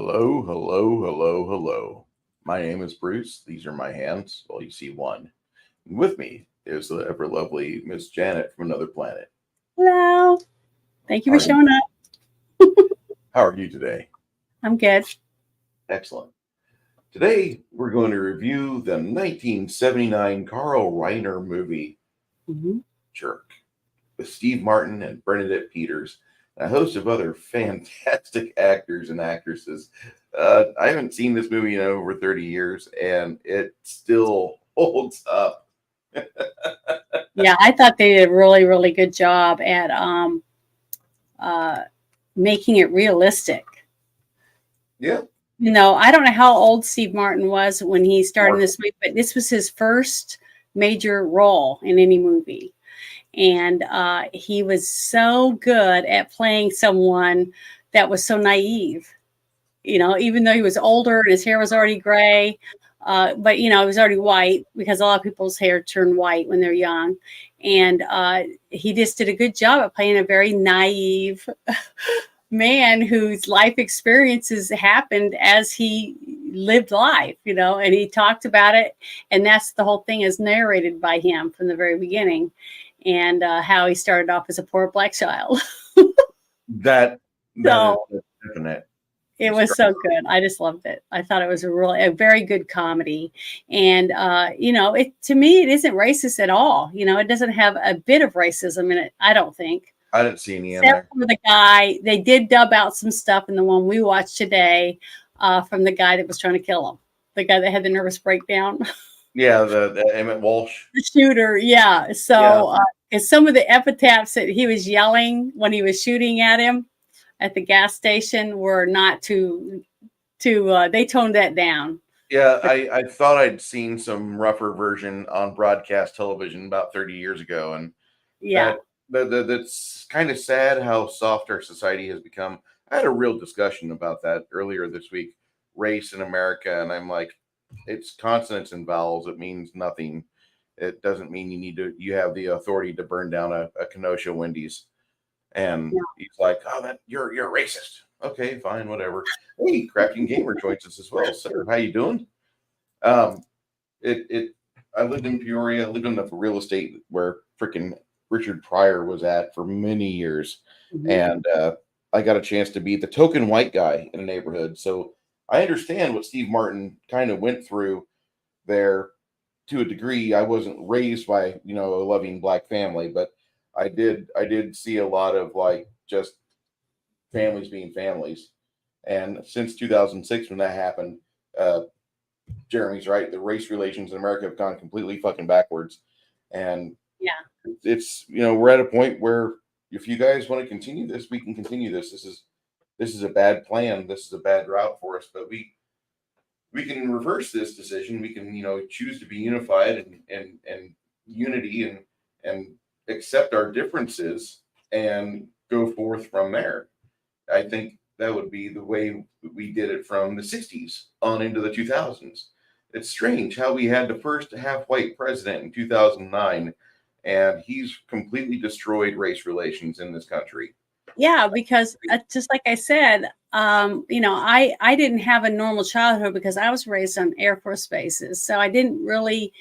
Hello, hello, hello, hello. My name is Bruce. These are my hands. Well, you see one. And with me is the ever lovely Miss Janet from another planet. Hello. Thank you How for are you? showing up. How are you today? I'm good. Excellent. Today we're going to review the 1979 Carl Reiner movie hmm Jerk with Steve Martin and Bernadette Peters and a host of other fantastic actors and actresses. I haven't seen this movie in over 30 years and it still holds up. Yeah, I thought they did a really, really good job at uh, making it realistic. Yeah. I don't know how old Steve Martin was when he started Mark. this movie, but this was his first major role in any movie. And he was so good at playing someone that was so naive. Even though he was older and his hair was already gray, but he was already white because a lot of people's hair turn white when they're young. And he just did a good job at playing a very naive man whose life experiences happened as he lived life, and he talked about it. And that's the whole thing is narrated by him from the very beginning and how he started off as a poor black child. That is So a definite. it was so good. I just loved it. I thought it was a very good comedy. And, it to me, it isn't racist at all. It doesn't have a bit of racism in it, I don't think. I didn't see any in Except there. for the guy, they did dub out some stuff in the one we watched today from the guy that was trying to kill him. The guy that had the nervous breakdown. Yeah, the Emmett Walsh. The shooter, yeah. Yeah, So, and some of the epitaphs that he was yelling when he was shooting at him at the gas station were not they toned that down. yeah. But I thought I'd seen some rougher version on broadcast television about 30 years ago, and yeah, that that's kind of sad how soft our society has become. I had a real discussion about that earlier this week, race in America, and I'm like, it's consonants and vowels. It means nothing. It doesn't mean you have the authority to burn down a Kenosha Wendy's. And yeah, he's like, "Oh, that you're racist." Okay, fine, whatever. Hey, Crafting Gamer joins us as well, sir. How you doing? Um, it. I lived in Peoria. I lived in the real estate where freaking Richard Pryor was at for many years, mhm. and I got a chance to be the token white guy in a neighborhood. So I understand what Steve Martin kind of went through there to a degree. I wasn't raised by a loving black family, but I did see a lot of like just families being families. And since 2006, when that happened, uh, Jeremy's right. The race relations in America have gone completely fucking backwards, and Yeah, it's we're at a point where if you guys want to continue this, we can continue this. This is a bad plan. This is a bad route for us, but we can reverse this decision. We can, choose to be unified and unity and accept our differences and go forth from there. I think that would be the way we did it from the 60s on into the 2000s. It's strange how we had the first half white president in 2009 and he's completely destroyed race relations in this country. yeah. Because just like I said, I didn't have a normal childhood because I was raised on Air Force bases, so I didn't really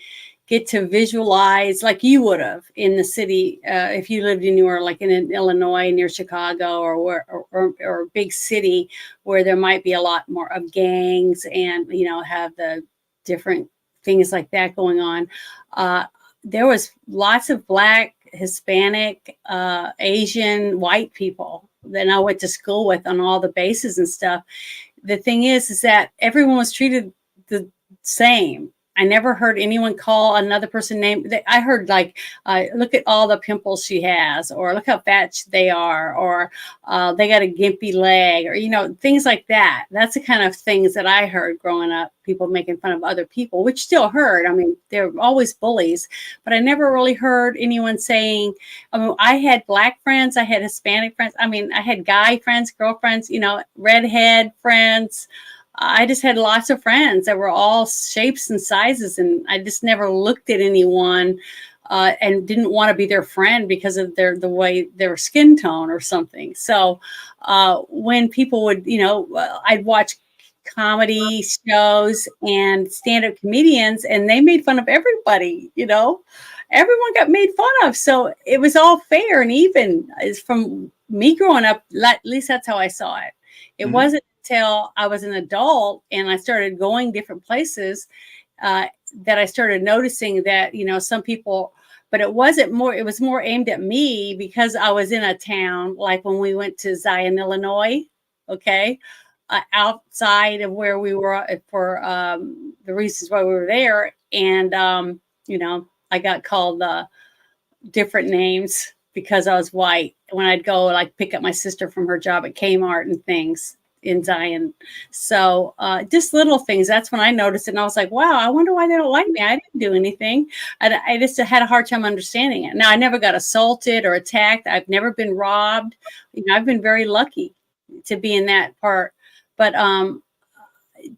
get to visualize like you would have in the city if you lived in New York, like in Illinois near Chicago or a big city where there might be a lot more of gangs and have the different things like that going on. Uh, there was lots of Black, Hispanic, Asian, white people that I went to school with on all the bases and stuff. The thing is that everyone was treated the same. I never heard anyone call another person name. I heard like, look at all the pimples she has, or look how fat they are, or they got a gimpy leg, or, things like that. That's the kind of things that I heard growing up, people making fun of other people, which still hurt. I mean, they're always bullies, but I never really heard anyone saying, I had Black friends, I had Hispanic friends. I mean, I had guy friends, girlfriends, redhead friends. I just had lots of friends that were all shapes and sizes, and I just never looked at anyone and didn't want to be their friend because of the way their skin tone or something. So when people would, I'd watch comedy shows and stand-up comedians, and they made fun of everybody, everyone got made fun of. So it was all fair and even. It's from me growing up, at least that's how I saw it. It wasn't until I was an adult and I started going different places that I started noticing that, some people, but it was more aimed at me because I was in a town, like when we went to Zion, Illinois, okay, outside of where we were for the reasons why we were there. And, I got called different names because I was white when I'd go like pick up my sister from her job at Kmart and things in Zion. So just little things. That's when I noticed it. And I was like, wow, I wonder why they don't like me. I didn't do anything. I just had a hard time understanding it. Now, I never got assaulted or attacked. I've never been robbed. I've been very lucky to be in that part. But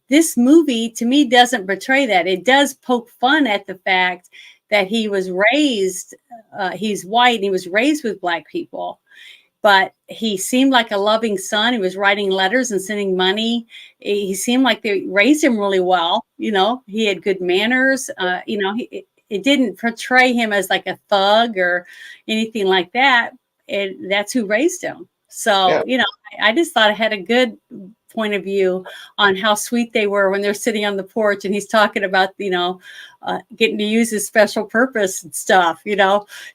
this movie, to me, doesn't portray that. It does poke fun at the fact that he was raised, he's white, and he was raised with Black people. But he seemed like a loving son. He was writing letters and sending money. He seemed like they raised him really well. He had good manners. It didn't portray him as like a thug or anything like that. That's who raised him. So, I just thought it had a good point of view on how sweet they were when they're sitting on the porch and he's talking about, getting to use his special purpose and stuff,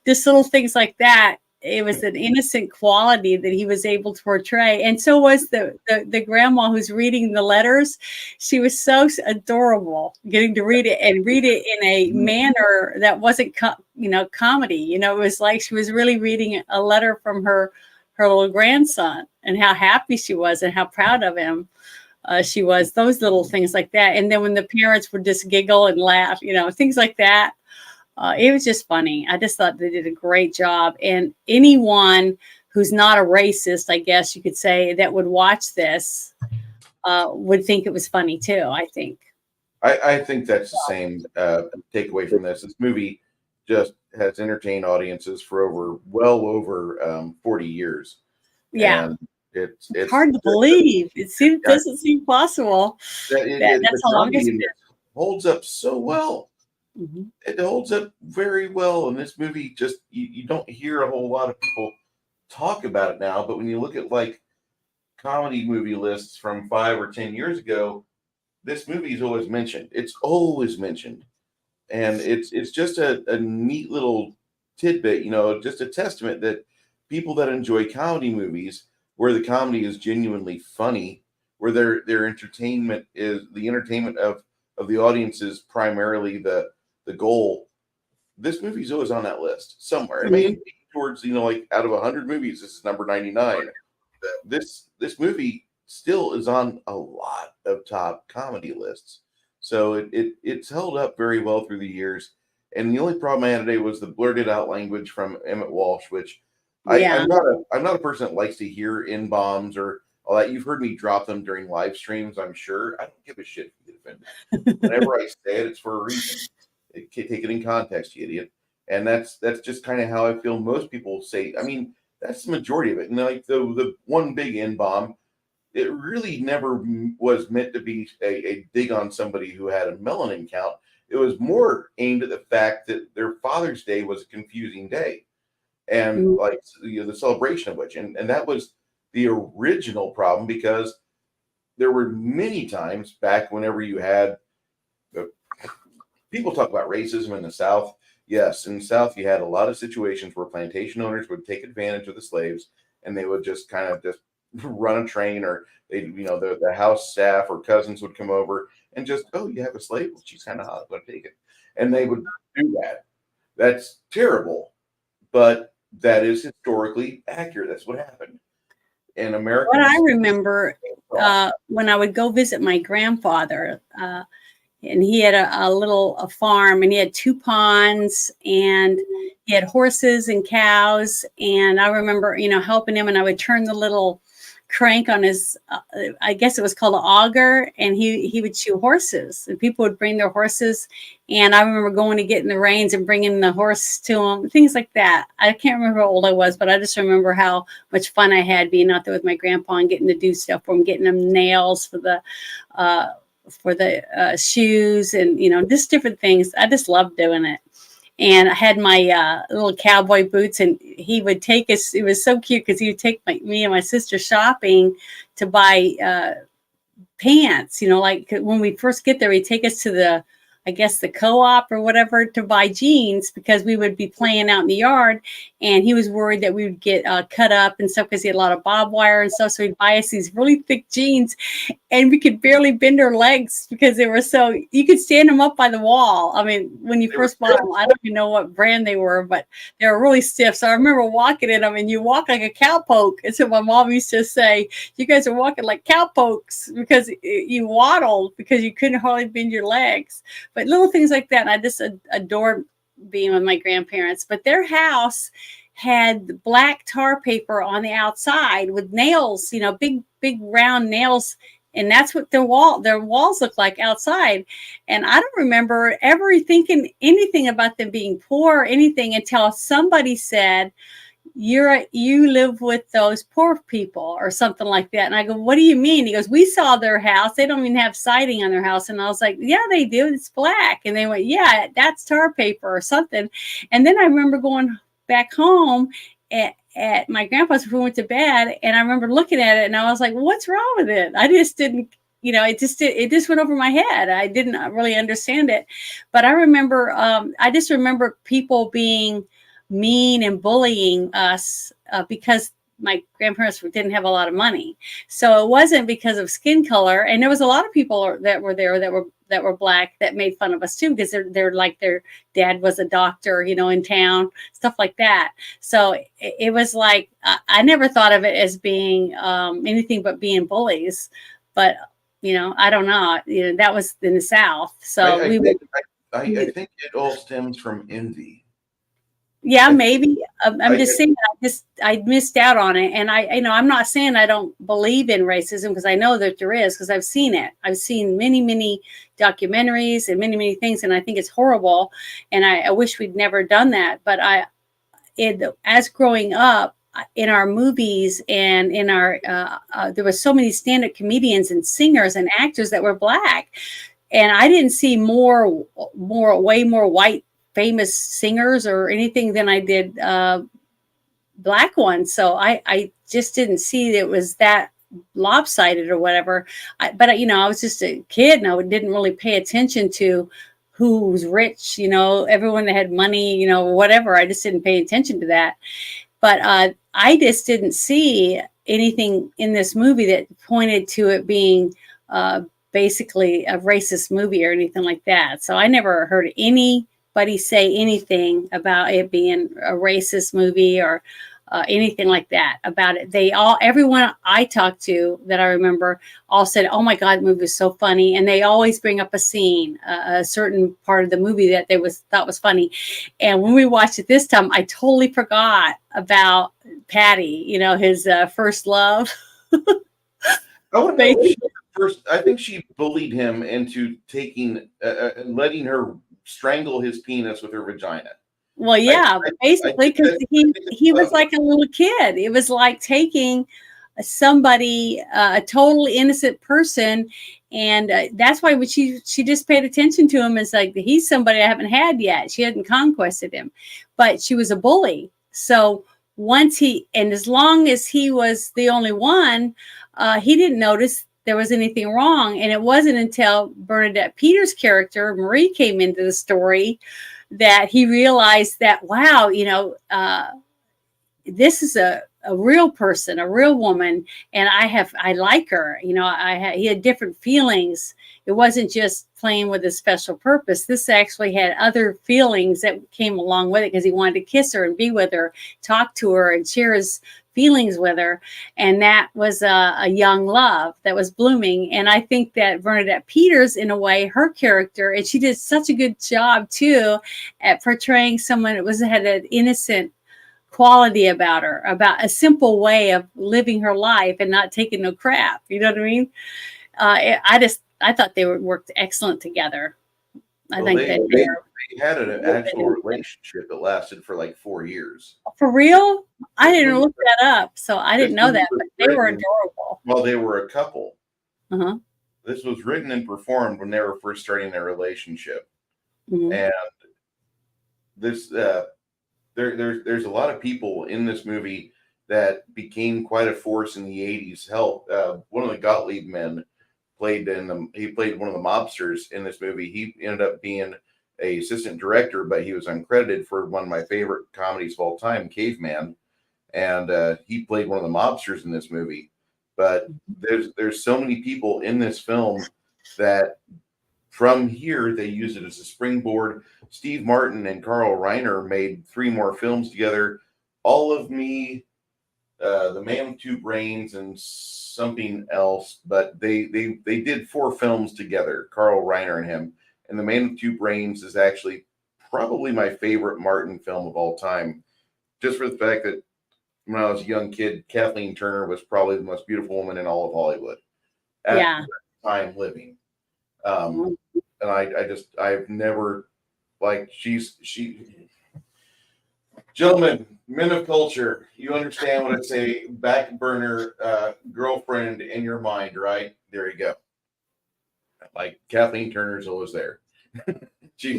just little things like that. It was an innocent quality that he was able to portray. And so was the grandma who's reading the letters. She was so adorable getting to read it in a manner that wasn't, comedy. It was like she was really reading a letter from her little grandson and how happy she was and how proud of him she was. Those little things like that. And then when the parents would just giggle and laugh, things like that. It was just funny. I just thought they did a great job. And anyone who's not a racist, I guess you could say, that would watch this would think it was funny too, I think. I think that's the same takeaway from this. This movie just has entertained audiences for well over 40 years. Yeah. And it's hard to believe. It doesn't seem possible. That's how long it's been. Holds up so well. Mm-hmm. It holds up very well. And this movie just, you don't hear a whole lot of people talk about it now. But when you look at like comedy movie lists from 5 or 10 years ago, this movie is always mentioned. It's always mentioned. And it's just a neat little tidbit, just a testament that people that enjoy comedy movies, where the comedy is genuinely funny, where their entertainment is the entertainment of the audience is primarily the goal. This movie's always on that list somewhere. It may be towards, like out of 100 movies, this is number 99. This movie still is on a lot of top comedy lists. So it's held up very well through the years. And the only problem I had today was the blurted out language from Emmett Walsh, which I'm not a person that likes to hear N-bombs or all that. You've heard me drop them during live streams, I'm sure. I don't give a shit if you get offended. Whenever I say it, it's for a reason. Take it in context, you idiot. And that's just kind of how I feel most people say. I mean, that's the majority of it. And like the one big N-bomb, it really never was meant to be a dig on somebody who had a melanin count. It was more aimed at the fact that their Father's Day was a confusing day. And like the celebration of which, and that was the original problem, because there were many times back whenever you had people talk about racism in the South. Yes, in the South, you had a lot of situations where plantation owners would take advantage of the slaves, and they would just kind of just run a train, or they, the house staff or cousins would come over and just, oh, you have a slave? Well, she's kind of hot. I'm going to take it. And they would do that. That's terrible, but that is historically accurate. That's what happened. In America. What I remember when I would go visit my grandfather, and he had a farm, and he had 2 ponds, and he had horses and cows. And I remember, helping him, and I would turn the little crank on his, I guess it was called an auger, and he would shoe horses, and people would bring their horses. And I remember going to get in the reins and bringing the horse to them, things like that. I can't remember how old I was, but I just remember how much fun I had being out there with my grandpa and getting to do stuff for him, getting them nails for the shoes, and just different things. I just loved doing it. And I had my little cowboy boots, and he would take us. It was so cute because he would take me and my sister shopping to buy pants. Like when we first get there, he'd take us to I guess the co-op or whatever to buy jeans, because we would be playing out in the yard, and he was worried that we would get cut up and stuff because he had a lot of barbed wire and stuff. So he'd buy us these really thick jeans, and we could barely bend our legs because they were so, you could stand them up by the wall. I mean, when you first bought them, I don't even know what brand they were, but they were really stiff. So I remember walking in them, and you walk like a cowpoke. And so my mom used to say, you guys are walking like cowpokes because you waddled because you couldn't hardly bend your legs. But little things like that. And I just adored being with my grandparents. But their house had black tar paper on the outside with nails, big round nails. And that's what their walls look like outside. And I don't remember ever thinking anything about them being poor or anything until somebody said, you live with those poor people or something like that. And I go, what do you mean? He goes, we saw their house. They don't even have siding on their house. And I was like, yeah, they do. It's black. And they went, yeah, that's tar paper or something. And then I remember going back home at my grandpa's before we went to bed. And I remember looking at it, and I was like, what's wrong with it? I just didn't, it just went over my head. I didn't really understand it. But I remember, I just remember people being mean and bullying us because my grandparents didn't have a lot of money. So it wasn't because of skin color. And there was a lot of people that were there that were black that made fun of us too, because they're like, their dad was a doctor, in town, stuff like that. So it was like, I never thought of it as being anything but being bullies. But, I don't know, that was in the South. So I think it all stems from envy. Yeah, maybe. I'm just saying, I missed out on it. And I'm not saying I don't believe in racism, because I know that there is, because I've seen it. I've seen many, many documentaries and many, many things. And I think it's horrible. And I wish we'd never done that. But as growing up in our movies and in our, there were so many stand-up comedians and singers and actors that were black. And I didn't see way more white famous singers or anything than I did black ones. So I just didn't see that it was that lopsided or whatever. But I was just a kid, and I didn't really pay attention to who was rich, everyone that had money, whatever. I just didn't pay attention to that. But I just didn't see anything in this movie that pointed to it being basically a racist movie or anything like that. So I never heard anybody say anything about it being a racist movie or anything like that about it. Everyone I talked to that I remember all said, oh my God, the movie was so funny. And they always bring up a scene, a certain part of the movie that they thought was funny. And when we watched it this time, I totally forgot about Patty, his first love. I think she bullied him into letting her strangle his penis with her vagina. Well, yeah, basically, because he was like a little kid. It was like taking somebody, a totally innocent person, and that's why when she just paid attention to him as like, he's somebody I haven't had yet. She hadn't conquested him, but she was a bully. So as long as he was the only one, he didn't notice there was anything wrong. And it wasn't until Bernadette Peters' character, Marie, came into the story that he realized that, wow, this is a real person, a real woman. And I like her, he had different feelings. It wasn't just playing with a special purpose. This actually had other feelings that came along with it, because he wanted to kiss her and be with her, talk to her, and share his feelings with her. And that was a young love that was blooming. And I think that Bernadette Peters, in a way, her character, and she did such a good job too at portraying someone that had an innocent quality about her, about a simple way of living her life and not taking no crap. You know what I mean? I thought they worked excellent together. I Well, think that they had an actual relationship that lasted for like 4 years. for real. I This didn't movie, look that up, so I this didn't know movie that. was But they were written adorable. while they were a couple. Uh-huh. This was written and performed when they were first starting their relationship. Mm-hmm. And this there's a lot of people in this movie that became quite a force in the 80s. Hell, one of the Gottlieb men played one of the mobsters in this movie. He ended up being a assistant director, but he was uncredited for one of my favorite comedies of all time, Caveman, and he played one of the mobsters in this movie. But there's so many people in this film that from here they use it as a springboard. Steve Martin and Carl Reiner made 3 more films together. All of Me, The Man with Two Brains, and something else. But they did 4 films together, Carl Reiner and him. And The Man with Two Brains is actually probably my favorite Martin film of all time, just for the fact that when I was a young kid, Kathleen Turner was probably the most beautiful woman in all of Hollywood at the time living. And I've never, like, gentlemen, men of culture, you understand what I say, back burner girlfriend in your mind, right? There you go. Like, Kathleen Turner's always there.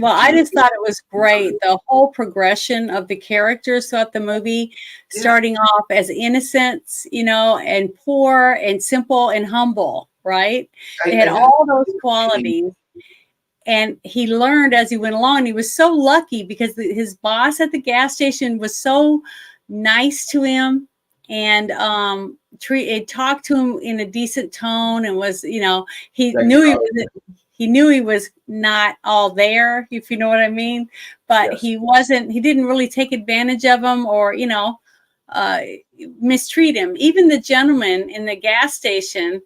I just thought it was great. The whole progression of the characters throughout the movie, starting off as innocents, and poor and simple and humble, right? They had all those qualities. And he learned as he went along. He was so lucky because his boss at the gas station was so nice to him and talked to him in a decent tone, and was, he knew he was not all there, if you know what I mean. But he didn't really take advantage of him or, mistreat him. Even the gentleman in the gas station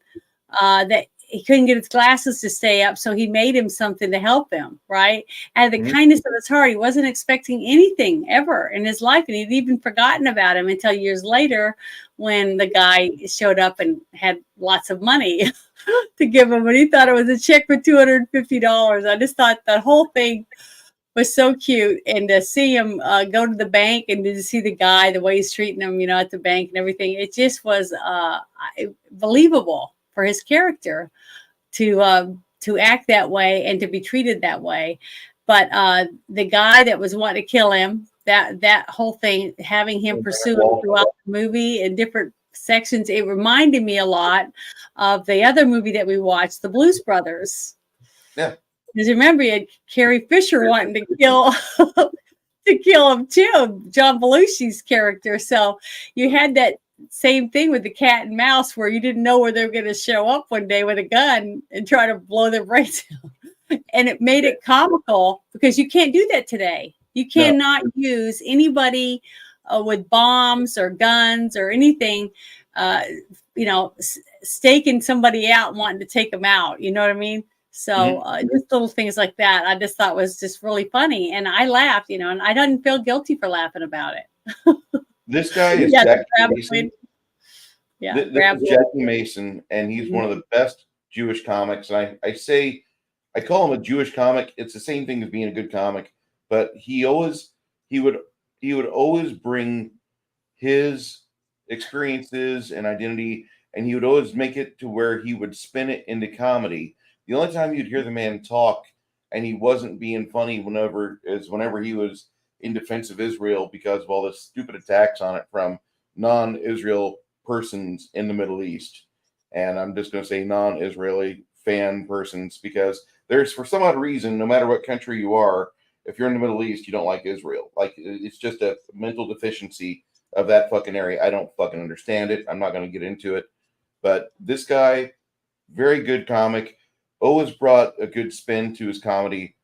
that he couldn't get his glasses to stay up, so he made him something to help him, right? Out of the kindness of his heart. He wasn't expecting anything ever in his life, and he'd even forgotten about him until years later when the guy showed up and had lots of money to give him, and he thought it was a check for $250. I just thought that whole thing was so cute, and to see him go to the bank and to see the guy, the way he's treating him, at the bank and everything, it just was believable for his character to act that way and to be treated that way. But the guy that was wanting to kill him, that whole thing, having him pursue him throughout the movie in different sections, it reminded me a lot of the other movie that we watched, The Blues Brothers. Yeah. Because remember, you had Carrie Fisher wanting to kill him too, John Belushi's character. So you had that same thing with the cat and mouse, where you didn't know where they were going to show up one day with a gun and try to blow their brains out. And it made it comical, because you can't do that today. You cannot use anybody with bombs or guns or anything, staking somebody out and wanting to take them out. You know what I mean? So just little things like that, I just thought was just really funny. And I laughed, and I didn't feel guilty for laughing about it. This guy is Jackie Mason. Yeah, this is Jackie Mason, and he's one of the best Jewish comics. And I call him a Jewish comic. It's the same thing as being a good comic, but he would always bring his experiences and identity, and he would always make it to where he would spin it into comedy. The only time you'd hear the man talk and he wasn't being funny whenever he was in defense of Israel, because of all the stupid attacks on it from non-Israel persons in the Middle East. And I'm just going to say non-Israeli fan persons, because there's, for some odd reason, no matter what country you are, if you're in the Middle East, you don't like Israel. Like, it's just a mental deficiency of that fucking area. I don't fucking understand it. I'm not going to get into it. But this guy, very good comic, always brought a good spin to his comedy.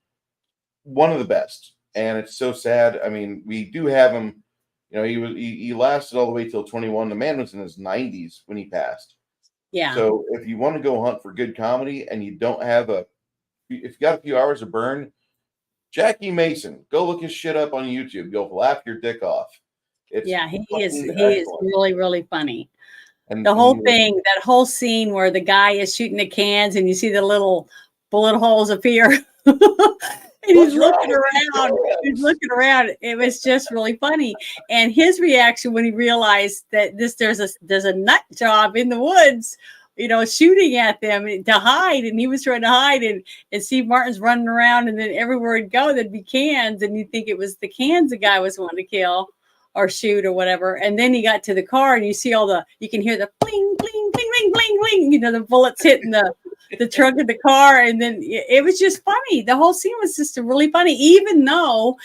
One of the best. And it's so sad. I mean, we do have him, he lasted all the way till 21. The man was in his 90s when he passed. Yeah. So if you want to go hunt for good comedy and you don't have if you got a few hours to burn, Jackie Mason, go look his shit up on YouTube. You'll laugh your dick off. It's Yeah, he is. fucking He is excellent. really, really funny. And The whole thing, that whole scene where the guy is shooting the cans and you see the little bullet holes appear. And he's what's wrong looking with these around. He's cans? looking around. It was just really funny. And his reaction when he realized that there's a nut job in the woods, shooting at them to hide, and he was trying to hide, and Steve Martin's running around, and then everywhere he'd go, there'd be cans, and you'd think it was the cans the guy was wanting to kill or shoot or whatever. And then he got to the car, and you see you can hear the bling, bling, bling, bling, bling, bling, the bullets hitting the trunk of the car. And then it was just funny. The whole scene was just really funny, even though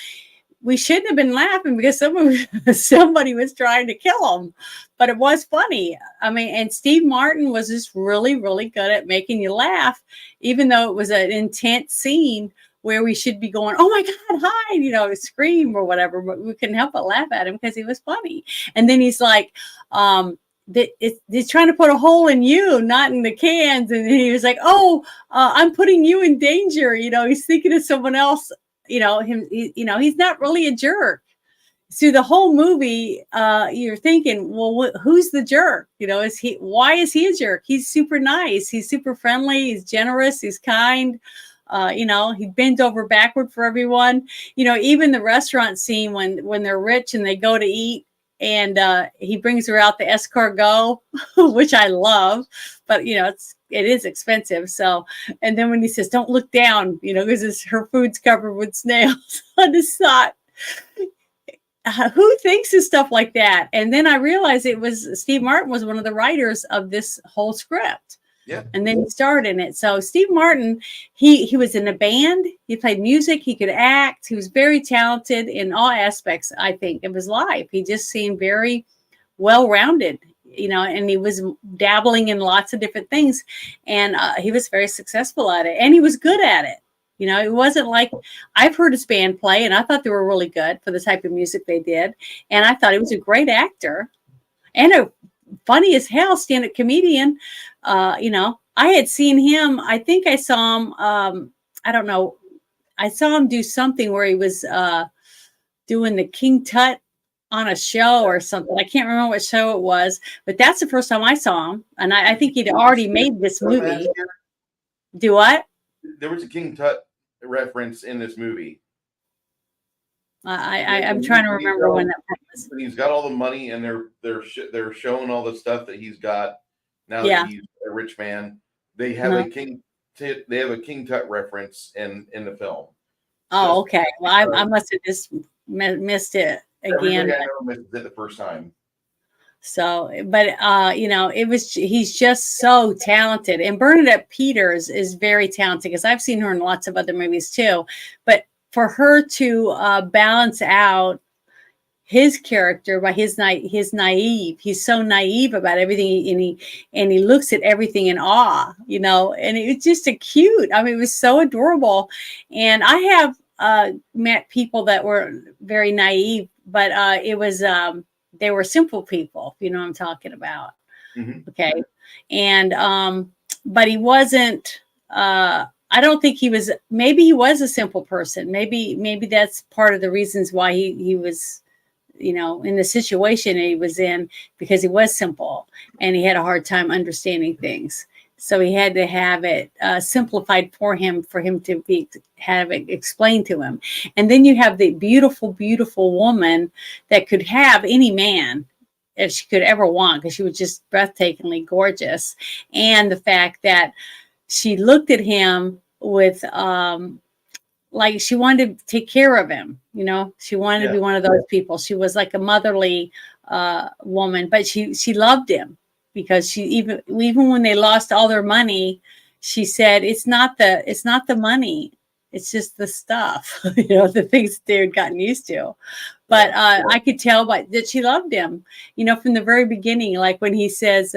we shouldn't have been laughing because somebody was trying to kill him, but it was funny. I mean, and Steve Martin was just really, really good at making you laugh, even though it was an intense scene where we should be going, oh my God, hide, scream or whatever, but we couldn't help but laugh at him because he was funny. And then he's like, he's trying to put a hole in you, not in the cans. And he was like, I'm putting you in danger. He's thinking of someone else, he's not really a jerk. So the whole movie, you're thinking, well, who's the jerk? Why is he a jerk? He's super nice. He's super friendly. He's generous. He's kind. He bends over backward for everyone. Even the restaurant scene when they're rich and they go to eat, and he brings her out the escargot, which I love, but it is expensive. So, and then when he says, "Don't look down," because her food's covered with snails, I just thought, who thinks of stuff like that? And then I realized it was Steve Martin was one of the writers of this whole script. Yeah. And then he starred in it. So Steve Martin, he was in a band. He played music. He could act. He was very talented in all aspects, I think, of his life. He just seemed very well-rounded, and he was dabbling in lots of different things. And he was very successful at it. And he was good at it. It wasn't like I've heard his band play, and I thought they were really good for the type of music they did. And I thought he was a great actor and a funny as hell stand-up comedian. I had seen him. I think I saw him. I don't know. I saw him do something where he was doing the King Tut on a show or something. I can't remember what show it was, but that's the first time I saw him. And I think he'd already made this movie. Do what? There was a King Tut reference in this movie. I'm trying to remember when that was. He's got all the money, and they're showing all the stuff that he's got now that he's a rich man. They have a King Tut reference in the film. Oh, okay. Well, I must have just missed it again. I never missed it the first time. So, but he's just so talented, and Bernadette Peters is very talented because I've seen her in lots of other movies too. But for her to balance out his character by his naive, he's so naive about everything, and he looks at everything in awe, and it's just a cute. I mean, it was so adorable. And I have met people that were very naive, but it was they were simple people, if you know what I'm talking about. Mm-hmm. Okay, and but he wasn't. I don't think he was. Maybe he was a simple person. Maybe that's part of the reasons why he was, in the situation he was in, because he was simple and he had a hard time understanding things. So he had to have it simplified for him to have it explained to him. And then you have the beautiful, beautiful woman that could have any man if she could ever want, because she was just breathtakingly gorgeous. And the fact that she looked at him with like she wanted to take care of him, she wanted to be one of those people. She was like a motherly woman, but she loved him, because she even when they lost all their money, she said, it's not the money, it's just the stuff, the things they had gotten used to. But I could tell that she loved him, from the very beginning, like when he says,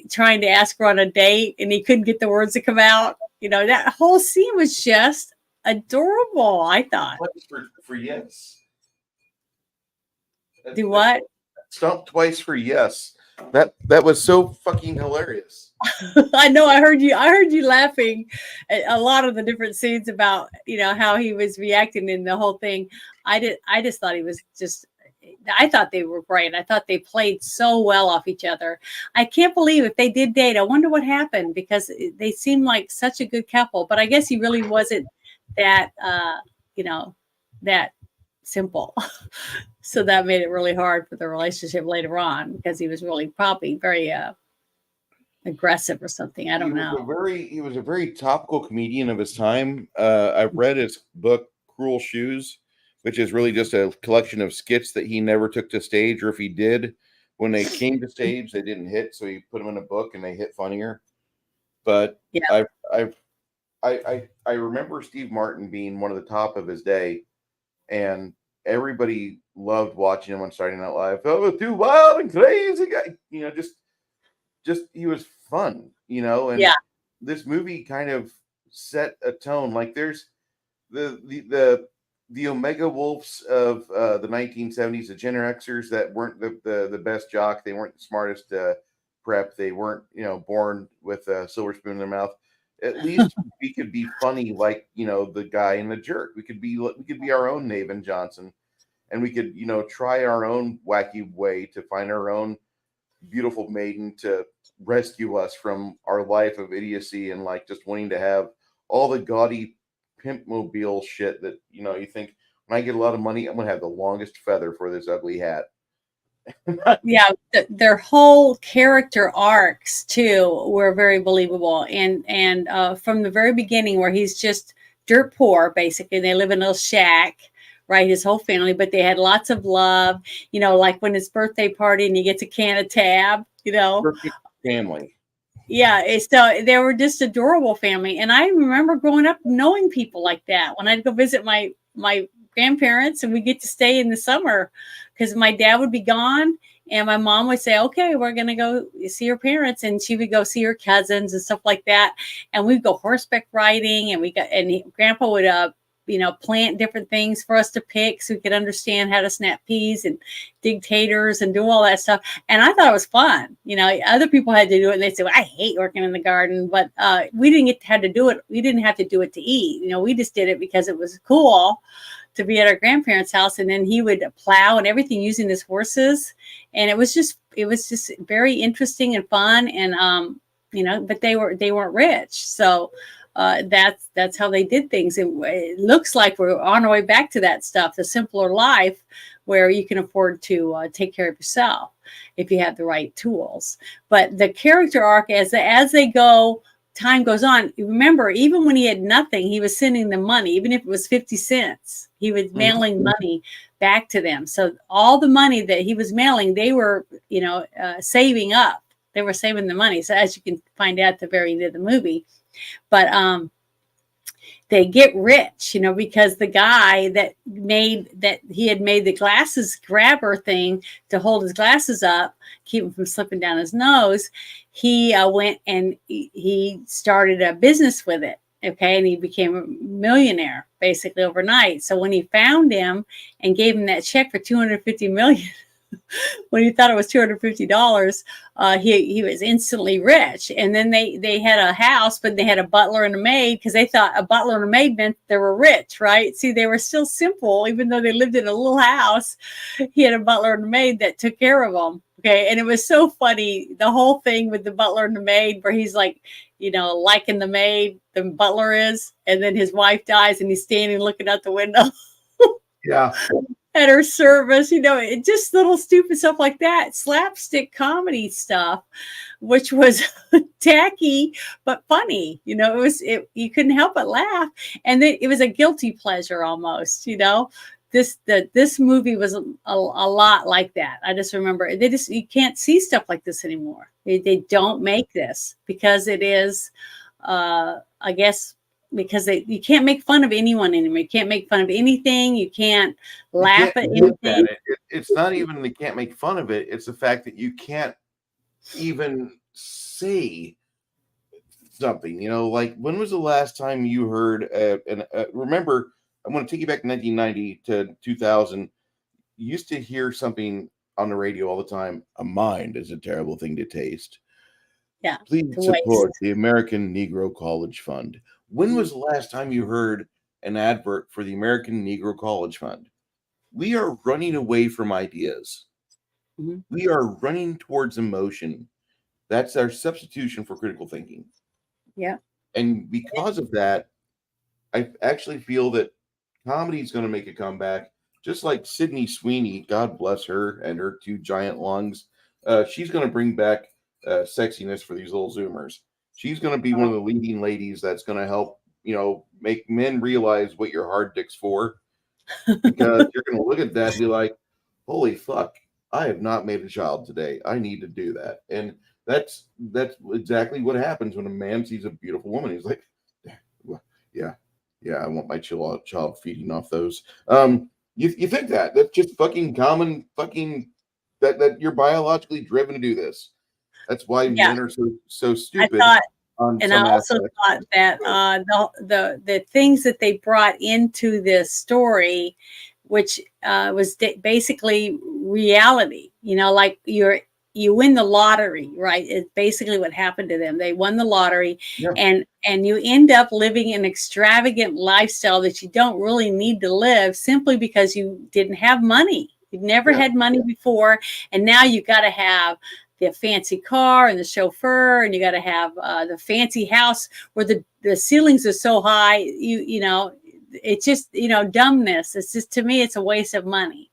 trying to ask her on a date and he couldn't get the words to come out. That whole scene was just adorable, I thought. For yes. Do what? Stomp twice for yes. That was so fucking hilarious. I know. I heard you laughing at a lot of the different scenes about how he was reacting in the whole thing. I just thought he was just I thought they were great. I thought they played so well off each other. I can't believe if they did date. I wonder what happened, because they seemed like such a good couple. But I guess he really wasn't that, that simple. So that made it really hard for the relationship later on, because he was really probably very aggressive or something. I don't know. He was a very topical comedian of his time. I've read his book Cruel Shoes, which is really just a collection of skits that he never took to stage, or if he did, when they came to stage, they didn't hit, so he put them in a book and they hit funnier. But Yeah. I remember Steve Martin being one of the top of his day, and everybody loved watching him on Saturday Night Live. Oh, too wild and crazy guy, just he was fun, and Yeah. this movie kind of set a tone. Like there's the Omega Wolves of the 1970s, the Gen Xers that weren't the best jock, they weren't the smartest prep, they weren't born with a silver spoon in their mouth. At least we could be funny, like the guy in The Jerk. We could be our own Navin Johnson, and we could try our own wacky way to find our own beautiful maiden to rescue us from our life of idiocy and like just wanting to have all the gaudy pimp mobile shit that you think, when I get a lot of money, I'm gonna have the longest feather for this ugly hat. Yeah, their whole character arcs too were very believable, and from the very beginning, where he's just dirt poor, basically. They live in a little shack, right? His whole family, but they had lots of love. Like when his birthday party and he gets a can of Tab. Perfect family. Yeah, so they were just adorable family, and I remember growing up knowing people like that. When I'd go visit my grandparents, and we get to stay in the summer, because my dad would be gone, and my mom would say, "Okay, we're gonna go see your parents," and she would go see her cousins and stuff like that, and we'd go horseback riding, and Grandpa would plant different things for us to pick so we could understand how to snap peas and dig taters and do all that stuff. And I thought it was fun. Other people had to do it, and they said, well, I hate working in the garden, but we didn't have to do it. We didn't have to do it to eat. We just did it because it was cool to be at our grandparents' house. And then he would plow and everything using his horses. And it was just very interesting and fun. And, but they weren't rich. So, that's how they did things. It looks like we're on our way back to that stuff, the simpler life, where you can afford to take care of yourself if you have the right tools. But the character arc, as they go, time goes on. Remember, even when he had nothing, he was sending them money, even if it was 50 cents. He was mailing money back to them. So all the money that he was mailing, they were, saving up. They were saving the money. So as you can find out at the very end of the movie. But they get rich, because the guy that he had made the glasses grabber thing to hold his glasses up, keep them from slipping down his nose. He went and he started a business with it. Okay. And he became a millionaire basically overnight. So when he found him and gave him that check for $250 million, when he thought it was $250, he was instantly rich. And then they had a house, but they had a butler and a maid, because they thought a butler and a maid meant they were rich, right? See, they were still simple, even though they lived in a little house. He had a butler and a maid that took care of them. Okay, and it was so funny, the whole thing with the butler and the maid, where he's like, liking the maid, the butler is, and then his wife dies, and he's standing looking out the window. Yeah. At her service, it just little stupid stuff like that, slapstick comedy stuff, which was tacky but funny. You couldn't help but laugh, and then it was a guilty pleasure almost. This movie was a lot like that. I just remember you can't see stuff like this anymore. They don't make this because it is, I guess, because you can't make fun of anyone anymore. You can't make fun of anything. You can't laugh at anything. It's not even they can't make fun of it. It's the fact that you can't even say something. Like when was the last time you heard? Remember, I'm going to take you back to 1990 to 2000. You used to hear something on the radio all the time. A mind is a terrible thing to taste. Yeah. Please support the American Negro College Fund. When was the last time you heard an advert for the American Negro College Fund? we are running away from ideas. Mhm. We are running towards emotion. That's our substitution for critical thinking. Yeah. And because of that, I actually feel that comedy is going to make a comeback, just like Sydney Sweeney, God bless her and her two giant lungs. She's going to bring back sexiness for these little Zoomers. She's going to be one of the leading ladies that's going to help, make men realize what your hard dick's for, because you're going to look at that and be like, holy fuck, I have not made a child today. I need to do that. And that's exactly what happens when a man sees a beautiful woman. He's like, yeah, yeah, I want my child feeding off those. You think that's just fucking common fucking that you're biologically driven to do this. That's why Yeah. men are so I stupid thought, on and I some also aspects. thought that the things that they brought into this story, which was basically reality, like you win the lottery, right? It's basically what happened to them. They won the lottery, Yeah. and you end up living an extravagant lifestyle that you don't really need to live, simply because you didn't have money. You've never had money before, and now you got to have the fancy car and the chauffeur, and you got to have the fancy house where the ceilings are so high. It's just, dumbness. It's just, to me, it's a waste of money.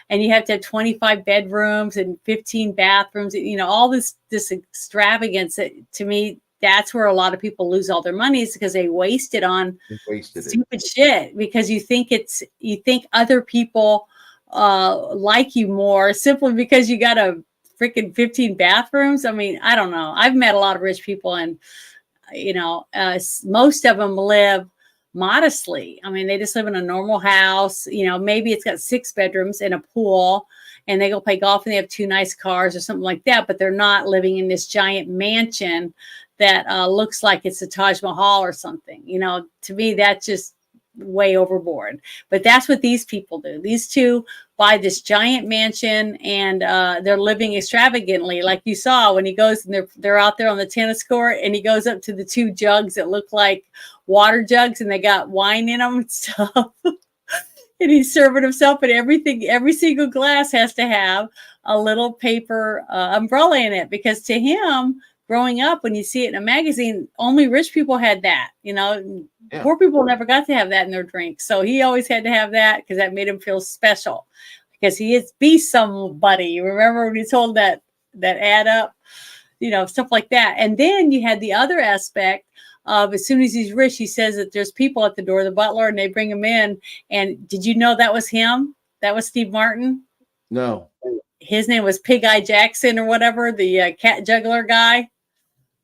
And you have to have 25 bedrooms and 15 bathrooms, all this extravagance. To me, that's where a lot of people lose all their money, is because they waste it on stupid shit, because you think other people like you more simply because you got a freaking 15 bathrooms. I mean, I don't know. I've met a lot of rich people, and most of them live modestly. I mean, they just live in a normal house. Maybe it's got 6 bedrooms and a pool, and they go play golf, and they have 2 nice cars or something like that. But they're not living in this giant mansion that looks like it's a Taj Mahal or something. To me, that's just way overboard. But that's what these people do. These two buy this giant mansion, and they're living extravagantly, like you saw when he goes, and they're out there on the tennis court, and he goes up to the 2 jugs that look like water jugs, and they got wine in them and stuff. And he's serving himself, and every single glass has to have a little paper umbrella in it, because to him, growing up, when you see it in a magazine, only rich people had that. Poor people never got to have that in their drink. So he always had to have that, because that made him feel special, because he is be somebody. You remember when he told that ad up, stuff like that. And then you had the other aspect of, as soon as he's rich, he says that there's people at the door, the butler, and they bring him in. And did you know that was him? That was Steve Martin? No. His name was Pig Eye Jackson or whatever, the cat juggler guy.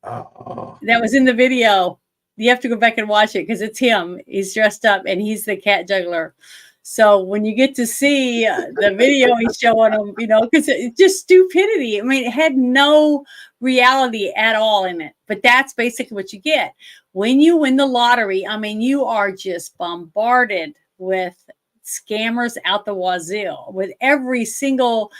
Oh. That was in the video. You have to go back and watch it, because it's him. He's dressed up, and he's the cat juggler. So when you get to see the video he's showing them, because it's just stupidity. I mean, it had no reality at all in it. But that's basically what you get. When you win the lottery, I mean, you are just bombarded with scammers out the wazoo, with every single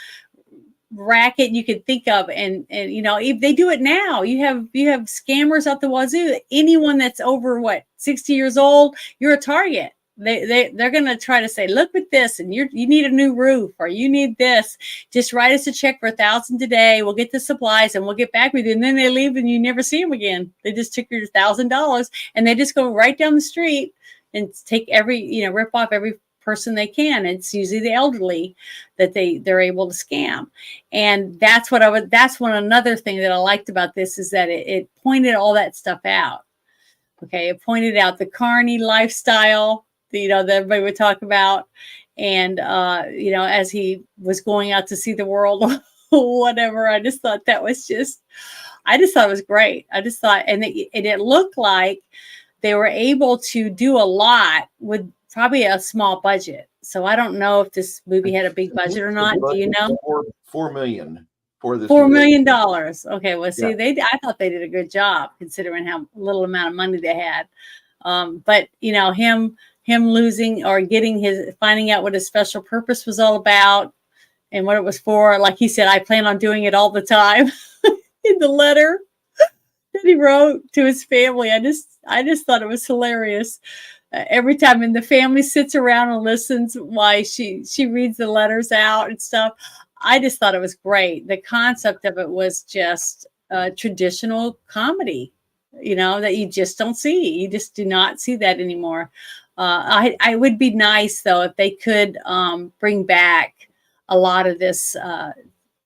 racket you could think of, and if they do it now, you have scammers out the wazoo. Anyone that's over 60 years old, you're a target. They're gonna try to say, look at this, and you need a new roof, or you need this. Just write us a check for $1,000 today. We'll get the supplies, and we'll get back with you. And then they leave, and you never see them again. They just took your $1,000, and they just go right down the street and take rip off every person they can. It's usually the elderly that they're able to scam. And that's another thing that I liked about this, is that it pointed all that stuff out. Okay. It pointed out the carny lifestyle, that everybody would talk about. And, as he was going out to see the world, whatever, I just thought it was great. I just thought, and it looked like they were able to do a lot with probably a small budget. So I don't know if this movie had a big budget or not. Do you know? $4 million for this. $4 million. Okay, well, see, Yeah. I thought they did a good job considering how little amount of money they had. But him losing or finding out what his special purpose was all about and what it was for. Like he said, I plan on doing it all the time. In the letter that he wrote to his family, I just thought it was hilarious. every time, and the family sits around and listens while she reads the letters out and stuff. I just thought it was great. The concept of it was just traditional comedy, that you just don't see. You just do not see that anymore. I would be nice though if they could bring back a lot of this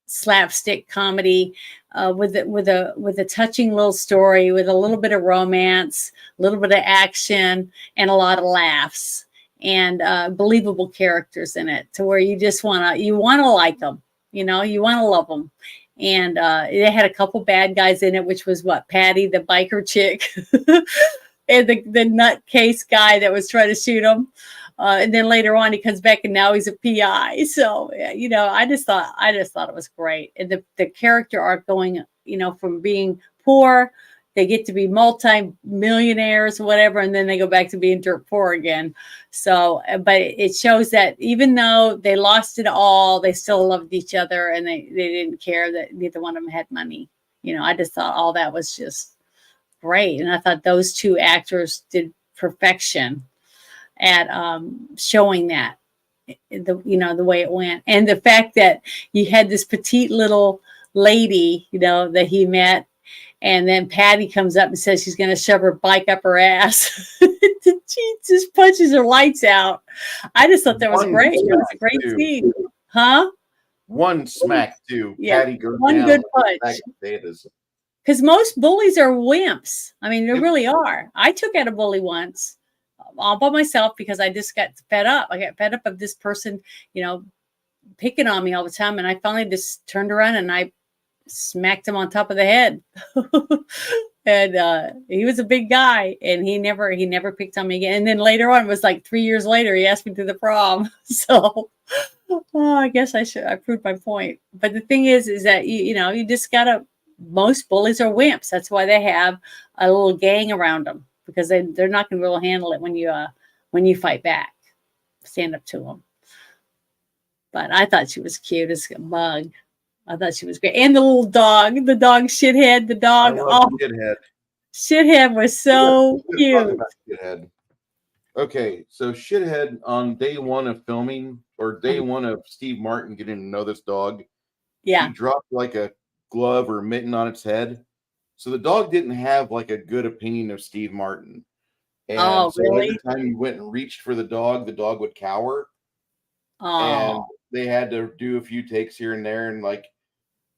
slapstick comedy with a touching little story, with a little bit of romance, a little bit of action, and a lot of laughs, and believable characters in it, to where you just want to like them, you want to love them. And they had a couple bad guys in it, which was Patty, the biker chick, and the nutcase guy that was trying to shoot him. And then later on, he comes back and now he's a PI. So, I just thought it was great. And the character arc going, from being poor, they get to be multi-millionaires or whatever, and then they go back to being dirt poor again. So, but it shows that even though they lost it all, they still loved each other, and they didn't care that neither one of them had money. I just thought all that was just great. And I thought those two actors did perfection at showing that, the way it went. And the fact that you had this petite little lady, that he met, and then Patty comes up and says she's going to shove her bike up her ass. She just punches her lights out. I just thought that was great. It was a great scene. Huh? One smack too. Yeah. Patty goes one down good punch. Because most bullies are wimps. I mean, they really are. I took out a bully once, all by myself, because I just got fed up. I got fed up of this person, picking on me all the time. And I finally just turned around and I smacked him on top of the head. And he was a big guy, and he never picked on me again. And then later on, it was like 3 years later, he asked me to the prom. So I guess I proved my point. But the thing is that you just gotta. Most bullies are wimps. That's why they have a little gang around them, because they're not going to be able to handle it when you fight back, stand up to them. But I thought she was cute as a bug. I thought she was great. And the little dog, Shithead, Shithead was so cute. Shithead. Okay, so Shithead, on day one of filming, or day one of Steve Martin getting to know this dog, he dropped like a glove or mitten on its head. So the dog didn't have like a good opinion of Steve Martin. And so really? every time he went and reached for the dog would cower. Oh. And they had to do a few takes here and there. And like,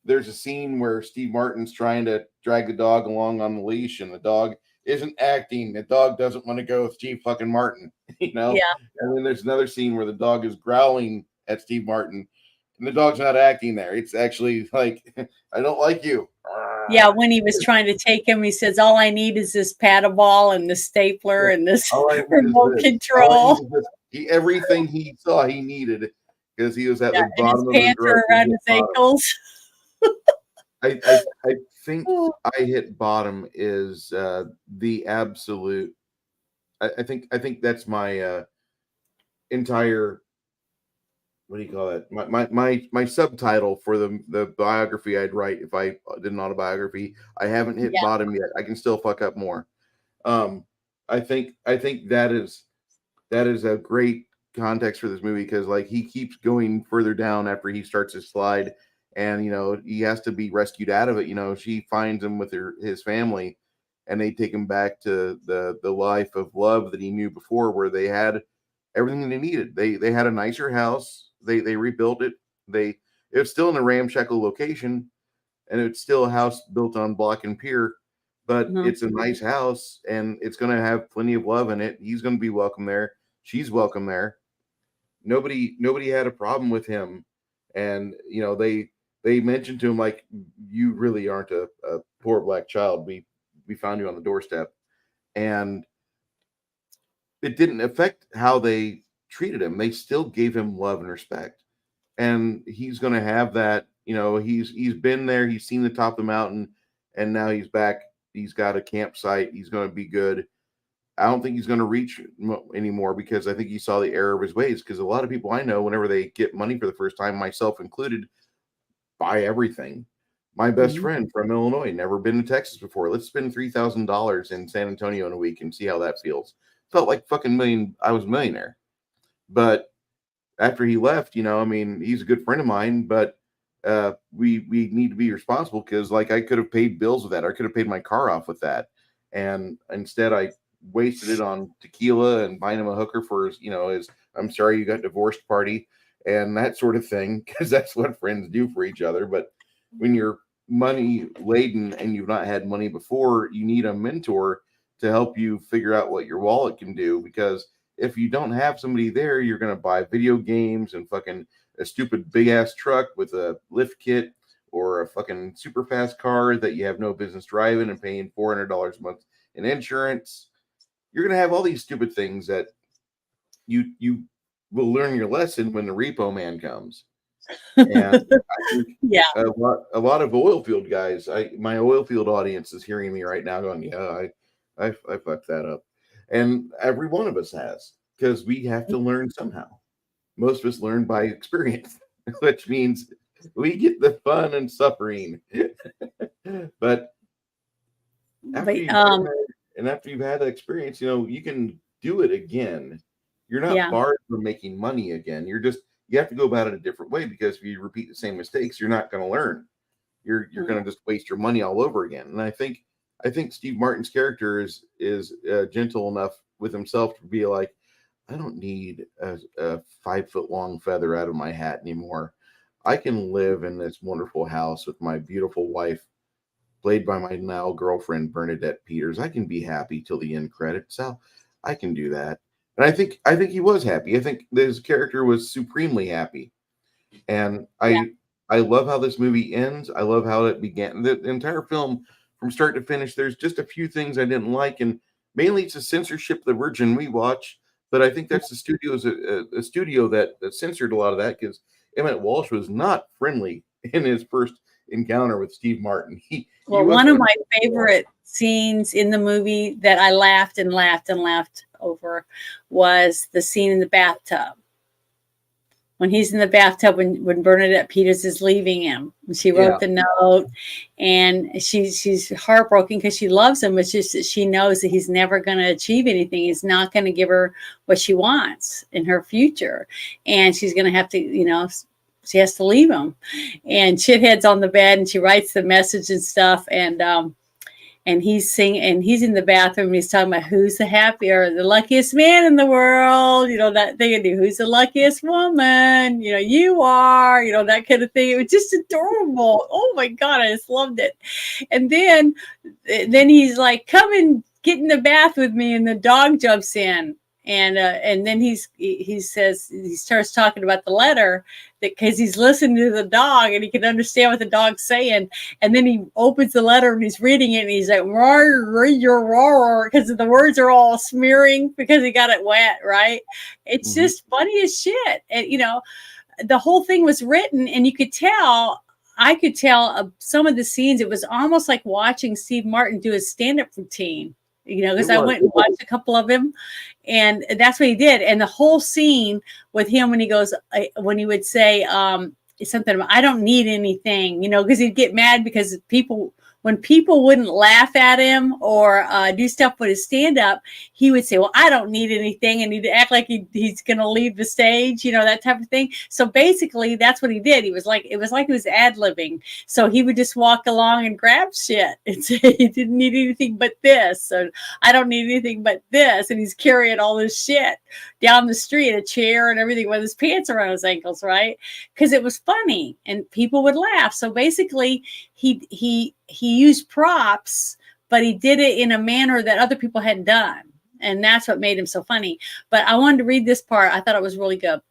there's a scene where Steve Martin's trying to drag the dog along on the leash, and the dog isn't acting. The dog doesn't want to go with Steve fucking Martin, Yeah. And then there's another scene where the dog is growling at Steve Martin, and the dog's not acting there. It's actually like, I don't like you. Yeah, when he was trying to take him, he says, all I need is this paddle ball and the stapler and this remote control. Everything he saw he needed, because he was at the bottom of his pants around his ankles. I think I hit bottom is the absolute. I think that's my entire. What do you call it? My subtitle for the biography I'd write if I did an autobiography. I haven't hit bottom yet. I can still fuck up more. I think that is a great context for this movie, because like he keeps going further down after he starts his slide, and he has to be rescued out of it. She finds him with his family, and they take him back to the life of love that he knew before, where they had everything they needed. They had a nicer house. They rebuilt it. It was still in a ramshackle location, and it's still a house built on block and pier, but it's a nice house, and it's going to have plenty of love in it. He's going to be welcome there. She's welcome there. Nobody had a problem with him. And, they mentioned to him, like, you really aren't a poor black child. We found you on the doorstep. And it didn't affect how they treated him. They still gave him love and respect. And he's going to have that, he's been there. He's seen the top of the mountain, and now he's back. He's got a campsite. He's going to be good. I don't think he's going to reach anymore, because I think he saw the error of his ways. Because a lot of people I know, whenever they get money for the first time, myself included, buy everything. My best friend from Illinois, never been to Texas before. Let's spend $3,000 in San Antonio in a week and see how that feels. felt like I was a millionaire. But after he left, I mean, he's a good friend of mine, but we need to be responsible, because like I could have paid bills with that. I could have paid my car off with that. And instead I wasted it on tequila and buying him a hooker for his I'm sorry you got divorced party and that sort of thing, because that's what friends do for each other. But when you're money laden and you've not had money before, you need a mentor to help you figure out what your wallet can do, because if you don't have somebody there, you're going to buy video games and fucking a stupid big ass truck with a lift kit, or a fucking super fast car that you have no business driving and paying $400 a month in insurance. You're going to have all these stupid things that you will learn your lesson when the repo man comes. And I think Yeah. a lot of oil field guys, my oil field audience is hearing me right now going, yeah, I fucked that up. And every one of us has, because we have to learn somehow. Most of us learn by experience, which means we get the fun and suffering. But after you've had that experience, you can do it again. You're not yeah. barred from making money again. You have to go about it a different way, because if you repeat the same mistakes, you're not going to learn. You're going to just waste your money all over again. And I think Steve Martin's character is gentle enough with himself to be like, I don't need a 5 foot long feather out of my hat anymore. I can live in this wonderful house with my beautiful wife, played by my now girlfriend Bernadette Peters. I can be happy till the end credits. So I can do that. And I think he was happy. I think his character was supremely happy. And Yeah. I love how this movie ends. I love how it began. The entire film, from start to finish, there's just a few things I didn't like, and mainly it's the censorship, the version we watch. But I think that's the studio's a studio that censored a lot of that, because Emmett Walsh was not friendly in his first encounter with Steve Martin. He Well, was one of my favorite scenes in the movie that I laughed and laughed and laughed over was the scene in the bathtub. When he's in the bathtub, when Bernadette Peters is leaving him, she wrote the note, and she's heartbroken because she loves him. It's just that she knows that he's never going to achieve anything. He's not going to give her what she wants in her future, and she's going to have to, she has to leave him. And Shithead's on the bed, and she writes the message and stuff, and he's singing, and he's in the bathroom, and he's talking about who's the luckiest man in the world, that thing, and who's the luckiest woman, you are, that kind of thing. It was just adorable. Oh my God, I just loved it. And then he's like, come and get in the bath with me, and the dog jumps in. And then he starts talking about the letter, because he's listening to the dog and he can understand what the dog's saying. And then he opens the letter and he's reading it, and he's like, because the words are all smearing because he got it wet, right? It's just funny as shit. And, the whole thing was written, and I could tell some of the scenes, it was almost like watching Steve Martin do his stand-up routine. Because I went and watched a couple of him, and that's what he did. And the whole scene with him, when he would say something about, I don't need anything, because he'd get mad because when people wouldn't laugh at him or do stuff with his stand-up, he would say, well, I don't need anything, and he'd act like he's going to leave the stage, that type of thing. So basically, that's what he did. It was like he was ad-libbing. So he would just walk along and grab shit and say he didn't need anything but this, so I don't need anything but this, and he's carrying all this shit down the street, a chair and everything, with his pants around his ankles, right? Because it was funny, and people would laugh. So basically, he used props, but he did it in a manner that other people hadn't done. And that's what made him so funny. But I wanted to read this part. I thought it was really good.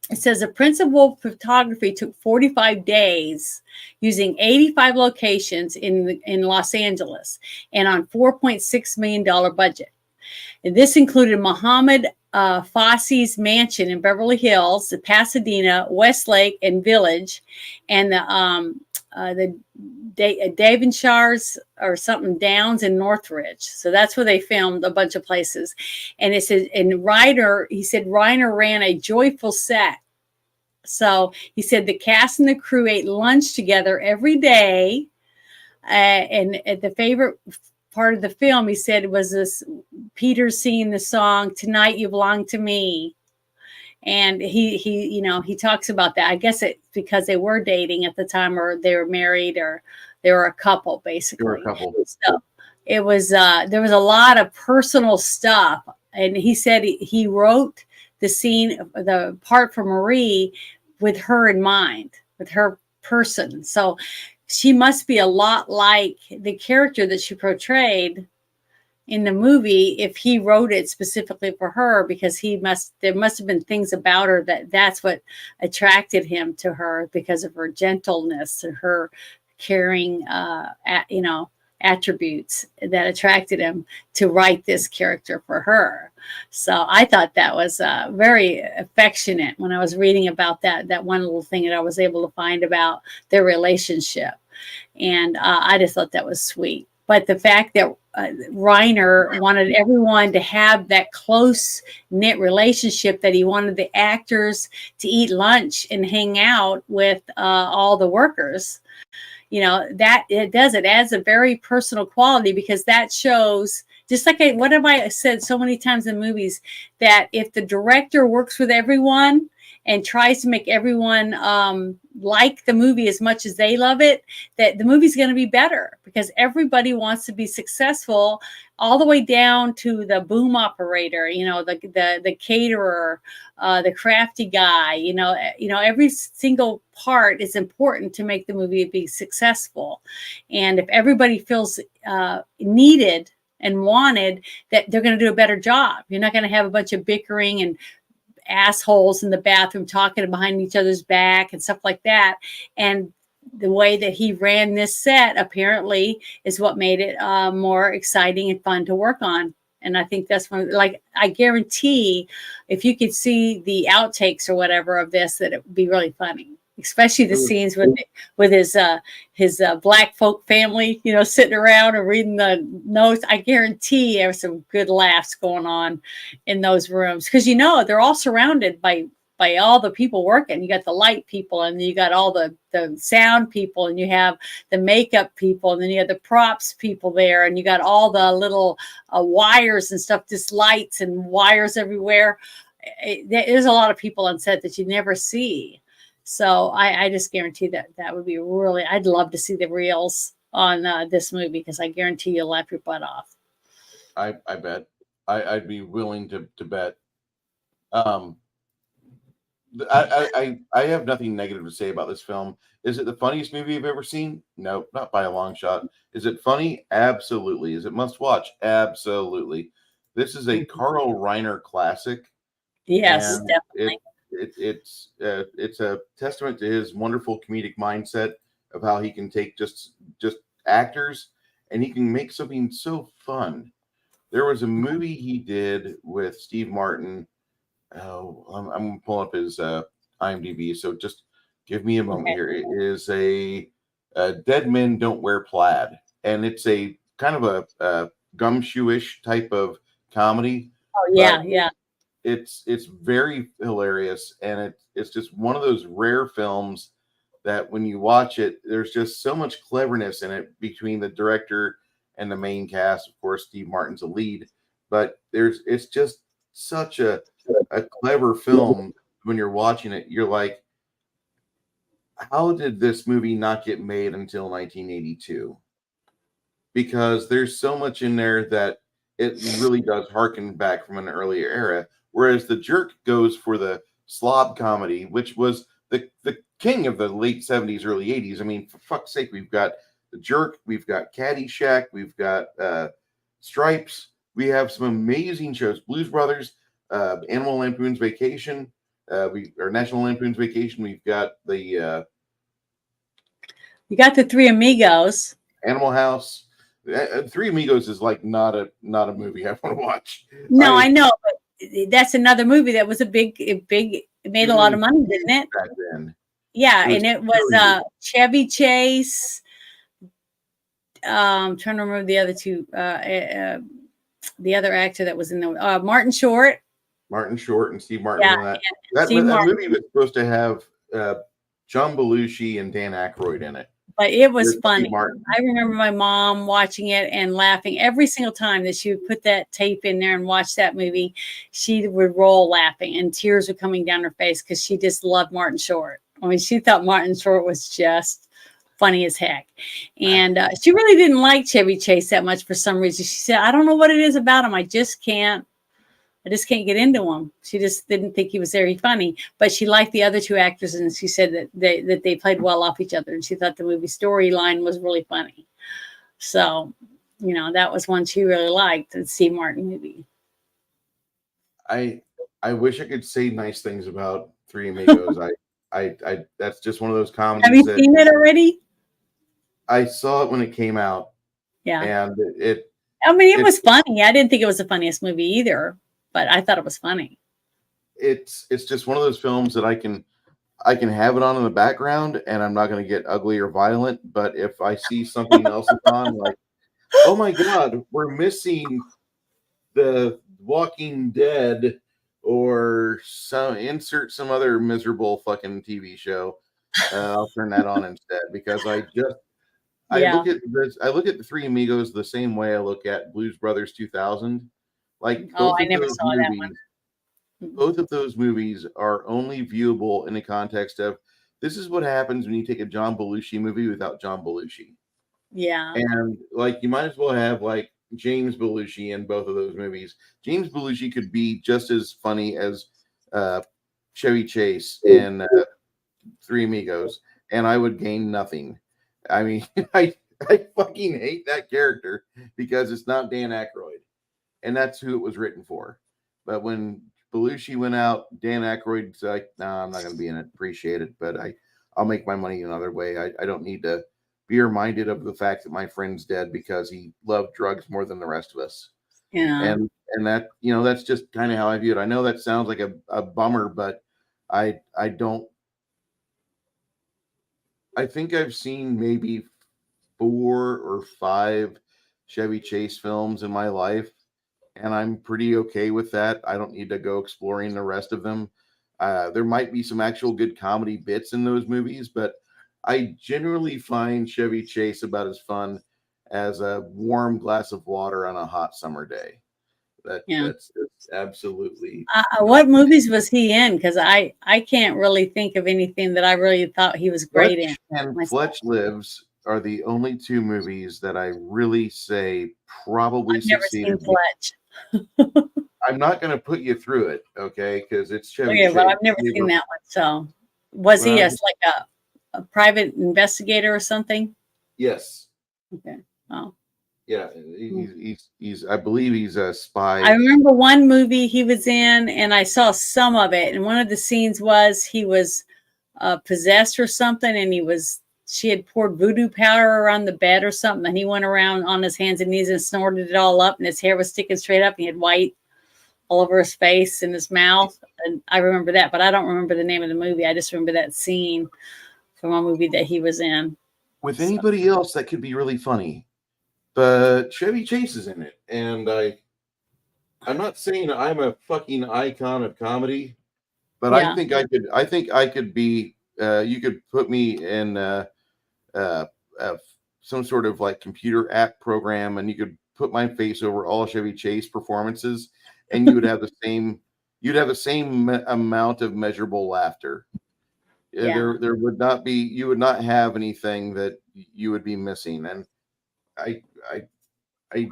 It says the principal photography took 45 days using 85 locations in Los Angeles and on $4.6 million budget. And this included Muhammad Fosse's mansion in Beverly Hills, the Pasadena, Westlake, and Village, and the Devonshires or something Downs in Northridge. So that's where they filmed a bunch of places. And it says, and Reiner ran a joyful set. So he said the cast and the crew ate lunch together every day. And at the part of the film, he said, was this Peter singing the song "Tonight You Belong to Me," and he talks about that. I guess it's because they were dating at the time, or they were married, or they were a couple, basically. They were a couple. So it was there was a lot of personal stuff, and he said he wrote the scene, the part for Marie, with her in mind, with her person. So she must be a lot like the character that she portrayed in the movie if he wrote it specifically for her, because there must have been things about her that's what attracted him to her, because of her gentleness and her caring attributes that attracted him to write this character for her. So I thought that was very affectionate when I was reading about that one little thing that I was able to find about their relationship. And I just thought that was sweet. But the fact that Reiner wanted everyone to have that close-knit relationship, that he wanted the actors to eat lunch and hang out with all the workers, that it adds a very personal quality, because that shows, just like what have I said so many times in movies, that if the director works with everyone and tries to make everyone like the movie as much as they love it, that the movie's going to be better, because everybody wants to be successful, all the way down to the boom operator, the caterer, the crafty guy, every single part is important to make the movie be successful. And if everybody feels needed and wanted, that they're going to do a better job. You're not going to have a bunch of bickering and assholes in the bathroom talking behind each other's back and stuff like that. And the way that he ran this set apparently is what made it more exciting and fun to work on. And I think that's one, I guarantee if you could see the outtakes or whatever of this, that it would be really funny, especially the scenes with his black folk family, sitting around and reading the notes. I guarantee there were some good laughs going on in those rooms, because they're all surrounded by all the people working. You got the light people, and you got all the sound people, and you have the makeup people, and then you have the props people there, and you got all the little wires and stuff, just lights and wires everywhere. There's a lot of people on set that you never see. So I just guarantee that would be really, I'd love to see the reels on this movie, because I guarantee you'll laugh your butt off. I bet. I'd be willing to bet. I have nothing negative to say about this film. Is it the funniest movie I've ever seen? No, not by a long shot. Is it funny? Absolutely. Is it must watch? Absolutely. This is a Carl Reiner classic. Yes, definitely. It's a testament to his wonderful comedic mindset of how he can take just actors and he can make something so fun. There was a movie he did with Steve Martin. Oh, I'm pulling up his IMDb, so just give me a moment here. It is a Dead Men Don't Wear Plaid, and it's a kind of a gumshoe-ish type of comedy. Oh yeah. It's very hilarious, and it's just one of those rare films that when you watch it, there's just so much cleverness in it between the director and the main cast. Of course, Steve Martin's the lead, but it's just such a clever film. When you're watching it, you're like, how did this movie not get made until 1982? Because there's so much in there that it really does harken back from an earlier era. Whereas The Jerk goes for the slob comedy, which was the king of the late 70s, early 80s. I mean, for fuck's sake, we've got The Jerk, we've got Caddyshack, we've got Stripes. We have some amazing shows. Blues Brothers, Animal Lampoon's Vacation, or National Lampoon's Vacation. We've got the you got the Three Amigos, Animal House. Three Amigos is like not a movie I want to watch. No, I know, but that's another movie that was a big. It made a lot of money, didn't it? Back then. Yeah, and it was Chevy Chase. I'm trying to remember the other two. The other actor that was in the Martin Short. Martin Short and Steve Martin. Yeah, that movie was supposed to have John Belushi and Dan Aykroyd in it. but it was Ricky funny. Martin. I remember my mom watching it and laughing every single time that she would put that tape in there and watch that movie. She would roll laughing and tears were coming down her face because she just loved Martin Short. I mean, she thought Martin Short was just funny as heck. And she really didn't like Chevy Chase that much for some reason. She said, I don't know what it is about him. I just can't get into him. She just didn't think he was very funny, but she liked the other two actors, and she said that they played well off each other, and she thought the movie storyline was really funny. So, that was one she really liked, the Steve Martin movie. I wish I could say nice things about Three Amigos. I that's just one of those comedies. Have you seen it already? I saw it when it came out. Yeah. And it was funny. I didn't think it was the funniest movie either, but I thought it was funny. It's just one of those films that I can have it on in the background and I'm not going to get ugly or violent. But if I see something else is on, like, oh my God, we're missing the Walking Dead or insert some other miserable fucking TV show. I'll turn that on instead because I look at this. I look at the Three Amigos the same way I look at Blues Brothers 2000. Like I never saw that one. Both of those movies are only viewable in the context of this is what happens when you take a John Belushi movie without John Belushi. Yeah. And like you might as well have like James Belushi in both of those movies. James Belushi could be just as funny as Chevy Chase in Three Amigos, and I would gain nothing. I mean, I fucking hate that character because it's not Dan Aykroyd, and that's who it was written for. But when Belushi went out, Dan Aykroyd's like, "Nah, I'm not going to be in it. Appreciate it, but I'll make my money another way. I don't need to be reminded of the fact that my friend's dead because he loved drugs more than the rest of us." Yeah. And that, that's just kind of how I view it. I know that sounds like a bummer, but I don't. I think I've seen maybe 4 or 5 Chevy Chase films in my life, and I'm pretty okay with that. I don't need to go exploring the rest of them. There might be some actual good comedy bits in those movies, but I generally find Chevy Chase about as fun as a warm glass of water on a hot summer day. That's absolutely. What movies was he in? Because I can't really think of anything that I really thought he was great in. And Fletch Lives are the only 2 movies that I really say probably succeeded. Never seen Fletch. I'm not going to put you through it, okay? Because it's Chevy Chase. Well, I've never seen that one. So, was he like a private investigator or something? Yes. Okay. Oh. Yeah, he's I believe he's a spy. I remember one movie he was in, and I saw some of it. And one of the scenes was he was possessed or something, and she had poured voodoo powder around the bed or something, and he went around on his hands and knees and snorted it all up, and his hair was sticking straight up, and he had white all over his face and his mouth. And I remember that, but I don't remember the name of the movie. I just remember that scene from a movie that he was in. With anybody else, that could be really funny. But Chevy Chase is in it, and I'm not saying I'm a fucking icon of comedy, but I think I could be. You could put me in some sort of like computer app program, and you could put my face over all Chevy Chase performances, and you would have the same. You'd have the same amount of measurable laughter. There would not be. You would not have anything that you would be missing, and I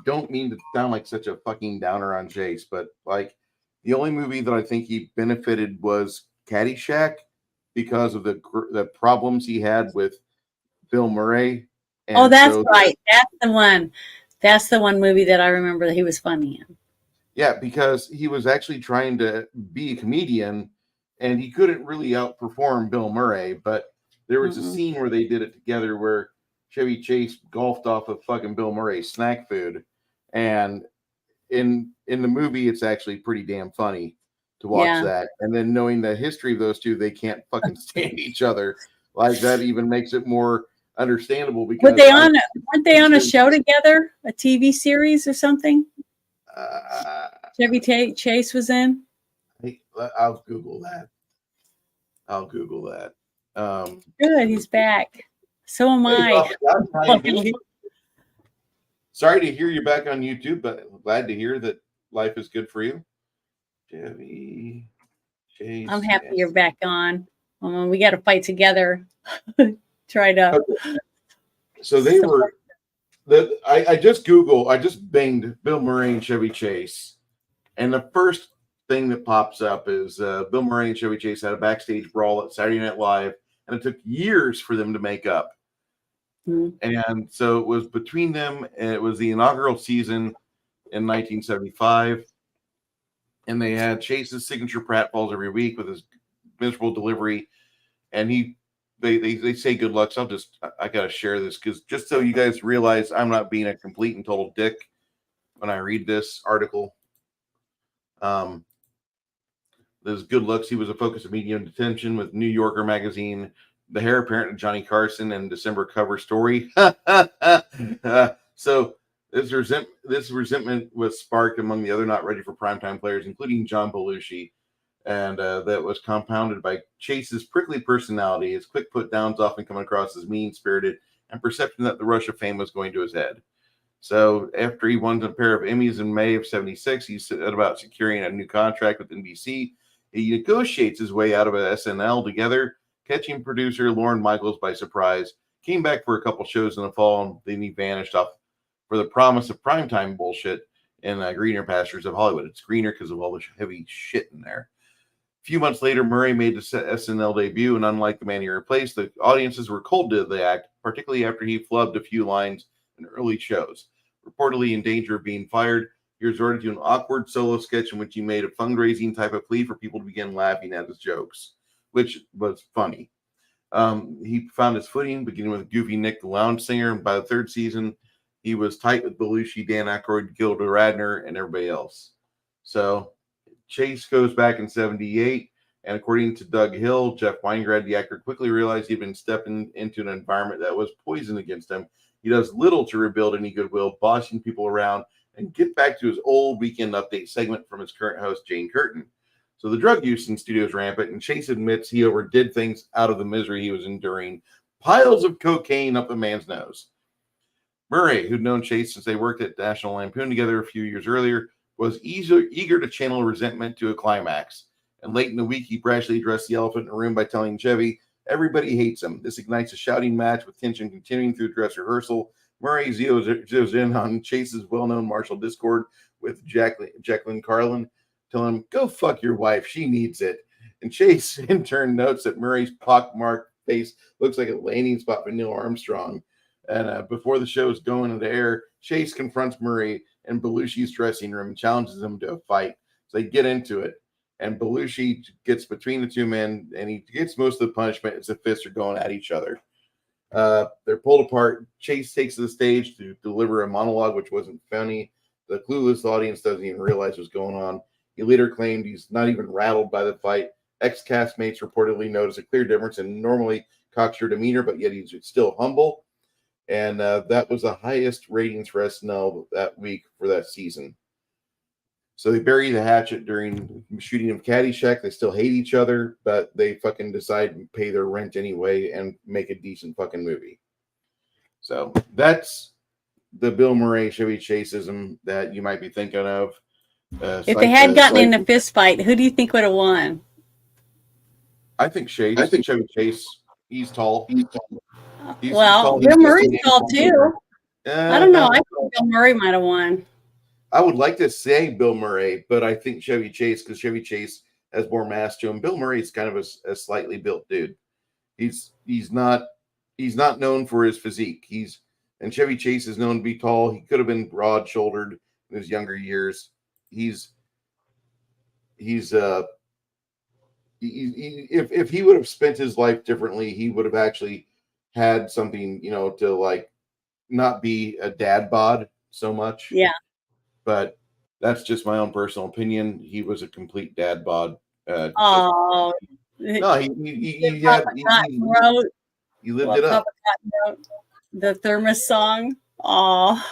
don't mean to sound like such a fucking downer on Chase, but like the only movie that I think he benefited was Caddyshack because of the problems he had with Bill Murray. And that's right. That's the one. That's the one movie that I remember that he was funny in. Yeah, because he was actually trying to be a comedian and he couldn't really outperform Bill Murray, but there was a scene where they did it together where Chevy Chase golfed off of fucking Bill Murray's snack food. And in the movie, it's actually pretty damn funny to watch that. And then knowing the history of those two, they can't fucking stand each other. Like that even makes it more understandable. Because weren't they on a show together, a TV series or something? Chevy Chase was in. I'll Google that. Good, he's back. So am Hey, I. Papa Scott, how you doing? Sorry to hear you're back on YouTube, but glad to hear that life is good for you. Chevy Chase. I'm happy you're back on. We got to fight together. Try to. Okay. So they were. I just I just banged Bill Murray and Chevy Chase, and the first thing that pops up is Bill Murray and Chevy Chase had a backstage brawl at Saturday Night Live, and it took years for them to make up. And so it was between them, and it was the inaugural season in 1975. And they had Chase's signature pratfalls every week with his miserable delivery. And they say good luck. So I got to share this because just so you guys realize I'm not being a complete and total dick when I read this article. There's good looks. He was a focus of media and attention with New Yorker magazine, the heir apparent of Johnny Carson, and December cover story. So this resentment was sparked among the other not ready for primetime players, including John Belushi, and that was compounded by Chase's prickly personality. His quick put downs often come across as mean spirited, and perception that the rush of fame was going to his head. So after he won a pair of Emmys in May of '76, he set about securing a new contract with NBC. He negotiates his way out of an SNL together, catching producer Lorne Michaels by surprise. Came back for a couple shows in the fall, and then he vanished off for the promise of primetime bullshit in greener pastures of Hollywood. It's greener because of all the heavy shit in there. A few months later, Murray made the SNL debut, and unlike the man he replaced, the audiences were cold to the act, particularly after he flubbed a few lines in early shows. Reportedly in danger of being fired, he resorted to an awkward solo sketch in which he made a fundraising type of plea for people to begin laughing at his jokes, which was funny. He found his footing, beginning with Goofy Nick the Lounge Singer, and by the third season, he was tight with Belushi, Dan Aykroyd, Gilda Radner, and everybody else. So Chase goes back in '78, and according to Doug Hill, Jeff Weingrad, the actor, quickly realized he'd been stepping into an environment that was poisoned against him. He does little to rebuild any goodwill, bossing people around, and get back to his old Weekend Update segment from his current host, Jane Curtin. So the drug use in studio is rampant, and Chase admits he overdid things out of the misery he was enduring. Piles of cocaine up the man's nose. Murray, who'd known Chase since they worked at National Lampoon together a few years earlier, was eager to channel resentment to a climax. And late in the week, he brashly addressed the elephant in the room by telling Chevy everybody hates him. This ignites a shouting match with tension continuing through dress rehearsal. Murray zeroes in on Chase's well-known martial discord with Jacqueline Carlin, telling him, go fuck your wife. She needs it. And Chase, in turn, notes that Murray's pockmarked face looks like a landing spot for Neil Armstrong. And before the show is going into air, Chase confronts Murray in Belushi's dressing room and challenges him to a fight. So they get into it. And Belushi gets between the two men, and he gets most of the punishment as the fists are going at each other. They're pulled apart. Chase takes to the stage to deliver a monologue, which wasn't funny. The clueless audience doesn't even realize what's going on. He later claimed he's not even rattled by the fight. Ex-castmates reportedly noticed a clear difference in normally cocksure demeanor, but yet he's still humble. And that was the highest ratings for SNL that week for that season. So they bury the hatchet during shooting of Caddyshack. They still hate each other, but they fucking decide to pay their rent anyway and make a decent fucking movie. So that's the Bill Murray, Chevy Chaseism that you might be thinking of. If they had gotten in a fist fight, who do you think would have won? I think Chase. I think Chevy Chase. He's tall. He's tall. Bill Murray's tall too. I don't know. I think Bill Murray might have won. I would like to say Bill Murray, but I think Chevy Chase, because Chevy Chase has more mass to him. Bill Murray is kind of a slightly built dude. He's not known for his physique. And Chevy Chase is known to be tall. He could have been broad shouldered in his younger years. If he would have spent his life differently, he would have actually had something, to like not be a dad bod so much. Yeah. But that's just my own personal opinion. He was a complete dad bod. No, he lived it up. The Thermos song. Oh,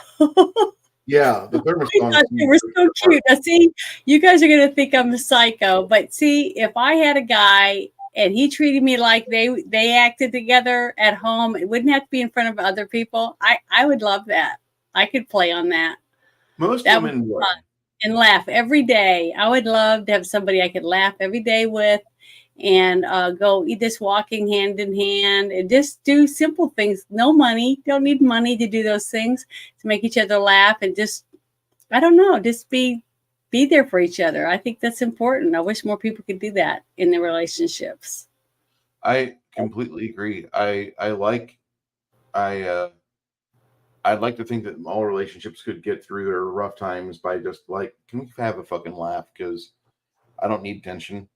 yeah, the Thermos song. They were so cute. Now, see, you guys are gonna think I'm a psycho, but see, if I had a guy and he treated me like they acted together at home. It wouldn't have to be in front of other people. I would love that. I could play on that. Most That would women be would. fun. And laugh every day. I would love to have somebody I could laugh every day with, and go just walking hand in hand and just do simple things. No money. Don't need money to do those things, to make each other laugh, and just, I don't know, just be there for each other. I think that's important. I wish more people could do that in their relationships. I completely agree. I'd like to think that all relationships could get through their rough times by just like, can we have a fucking laugh? Because I don't need tension.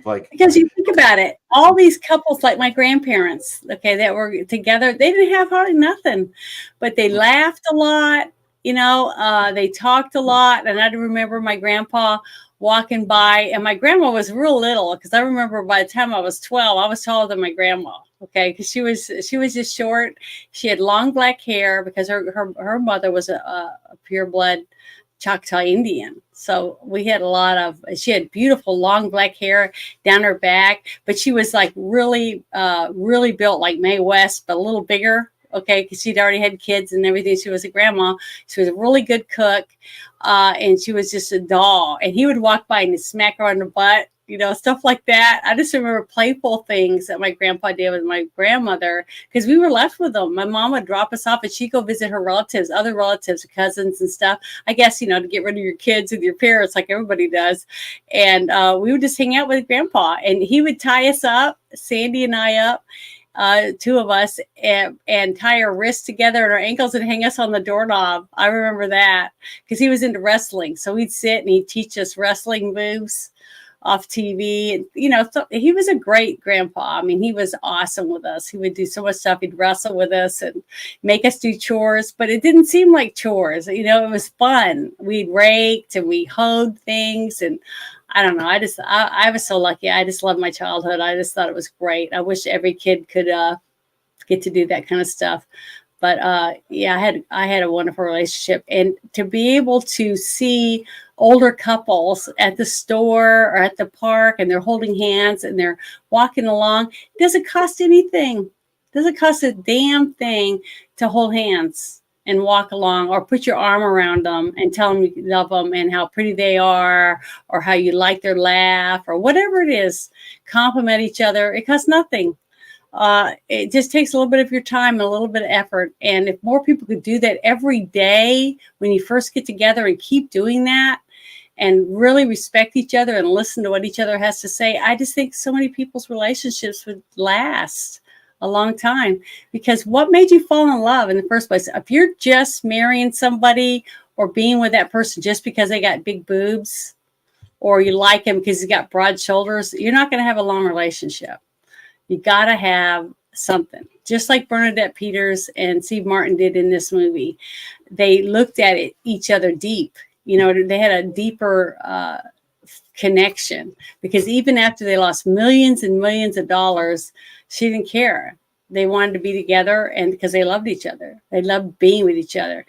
Like, Because you think about it, all these couples, like my grandparents, okay, that were together, they didn't have hardly nothing, but they laughed a lot, they talked a lot. And I remember my grandpa walking by, and my grandma was real little, because I remember by the time I was 12, I was taller than my grandma, okay, because she was just short. She had long black hair because her mother was a pureblood Choctaw Indian. So she had beautiful long black hair down her back, but she was like really, really built like Mae West, but a little bigger. Okay. Because she'd already had kids and everything. She was a grandma. She was a really good cook. And she was just a doll. And he would walk by and smack her on the butt, stuff like that. I just remember playful things that my grandpa did with my grandmother, because we were left with them. My mom would drop us off and she'd go visit her relatives, other relatives, cousins and stuff. I guess, to get rid of your kids with your parents like everybody does. And we would just hang out with grandpa, and he would tie us up, Sandy and I up, two of us, and tie our wrists together and our ankles and hang us on the doorknob. I remember that because he was into wrestling. So we'd sit and he'd teach us wrestling moves off TV. And, so he was a great grandpa. I mean, he was awesome with us. He would do so much stuff. He'd wrestle with us and make us do chores, but it didn't seem like chores. It was fun. We'd raked and we hoed things, and I don't know. I was so lucky. I just loved my childhood. I just thought it was great. I wish every kid could get to do that kind of stuff. But yeah, I had a wonderful relationship, and to be able to see older couples at the store or at the park, and they're holding hands and they're walking along, it doesn't cost anything. It doesn't cost a damn thing to hold hands and walk along, or put your arm around them and tell them you love them and how pretty they are, or how you like their laugh, or whatever it is. Compliment each other. It costs nothing. It just takes a little bit of your time and a little bit of effort. And if more people could do that every day when you first get together, and keep doing that, and really respect each other and listen to what each other has to say, I just think so many people's relationships would last a long time. Because what made you fall in love in the first place? If you're just marrying somebody or being with that person just because they got big boobs, or you like him because he's got broad shoulders, you're not going to have a long relationship. You got to have something, just like Bernadette Peters and Steve Martin did in this movie. They looked at each other deep. They had a deeper connection, because even after they lost millions and millions of dollars, she didn't care. They wanted to be together, and because they loved each other, they loved being with each other.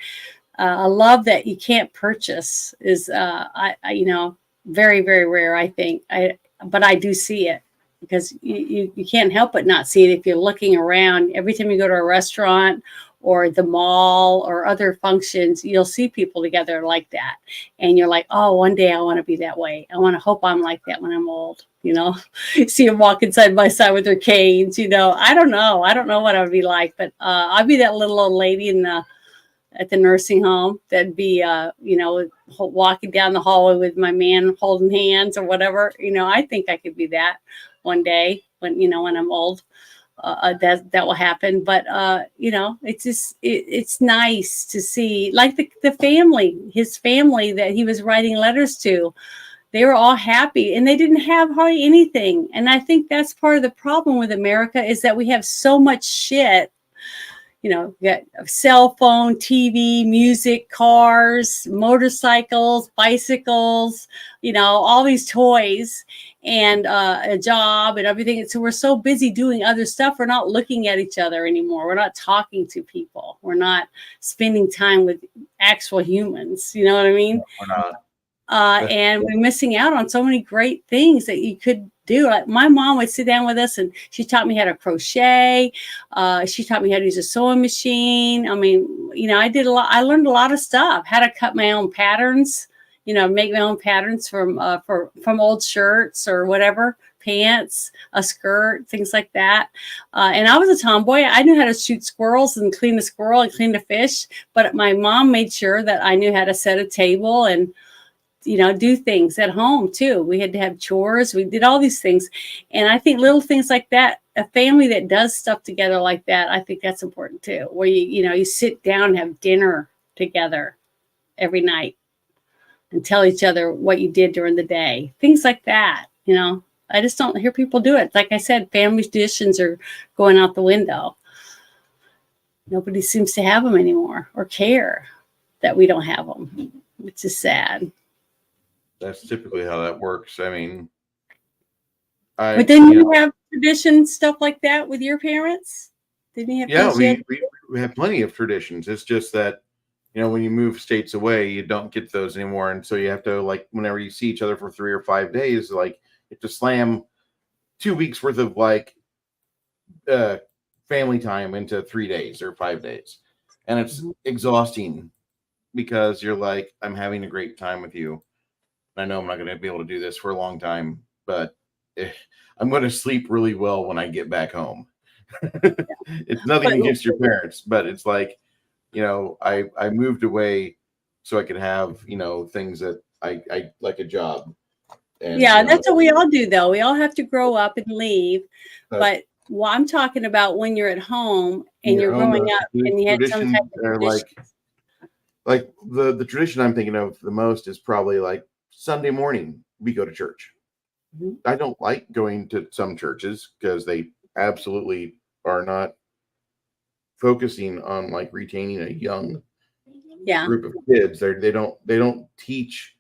A love that you can't purchase is, very, very rare, I think. But I do see it, because you can't help but not see it if you're looking around. Every time you go to a restaurant or the mall or other functions, you'll see people together like that. And you're like, oh, one day I want to be that way. I want to hope I'm like that when I'm old, see them walking side by side with their canes, I don't know. I don't know what I would be like, but I'd be that little old lady at the nursing home that'd be, walking down the hallway with my man holding hands or whatever. I think I could be that one day when I'm old. That will happen. But it's just it's nice to see, like the family, his family that he was writing letters to. They were all happy, and they didn't have hardly anything. And I think that's part of the problem with America, is that we have so much shit. We got a cell phone, TV, music, cars, motorcycles, bicycles, all these toys, and a job and everything. So we're so busy doing other stuff. We're not looking at each other anymore. We're not talking to people. We're not spending time with actual humans. You know what I mean? We're not. And we're missing out on so many great things that you could do. Like my mom would sit down with us and she taught me how to crochet. She taught me how to use a sewing machine. I mean, I learned a lot of stuff, how to cut my own patterns, make my own patterns from old shirts or whatever, pants, a skirt, things like that. And I was a tomboy. I knew how to shoot squirrels and clean the squirrel and clean the fish, but my mom made sure that I knew how to set a table and do things at home too. We had to have chores. We did all these things. And I think little things like that, a family that does stuff together like that, I think that's important too. Where you sit down and have dinner together every night and tell each other what you did during the day. Things like that, I just don't hear people do it. Like I said, family traditions are going out the window. Nobody seems to have them anymore or care that we don't have them, which is sad. That's typically how that works. I mean, but then you have tradition stuff like that with your parents? Didn't you have we have plenty of traditions. It's just that, when you move states away, you don't get those anymore. And so you have to, like, whenever you see each other for 3 or 5 days, like, you have to slam 2 weeks worth of like family time into 3 days or 5 days. And it's exhausting because you're like, I'm having a great time with you. I know I'm not going to be able to do this for a long time, but I'm going to sleep really well when I get back home. It's nothing against your parents, but it's like, I moved away so I could have, things that I like a job. And, that's what we all do, though. We all have to grow up and leave. But I'm talking about when you're at home and you're growing up and you had some type of tradition. Like the tradition I'm thinking of the most is probably like Sunday morning, we go to church. Mm-hmm. I don't like going to some churches because they absolutely are not focusing on like retaining a young group of kids. They don't teach,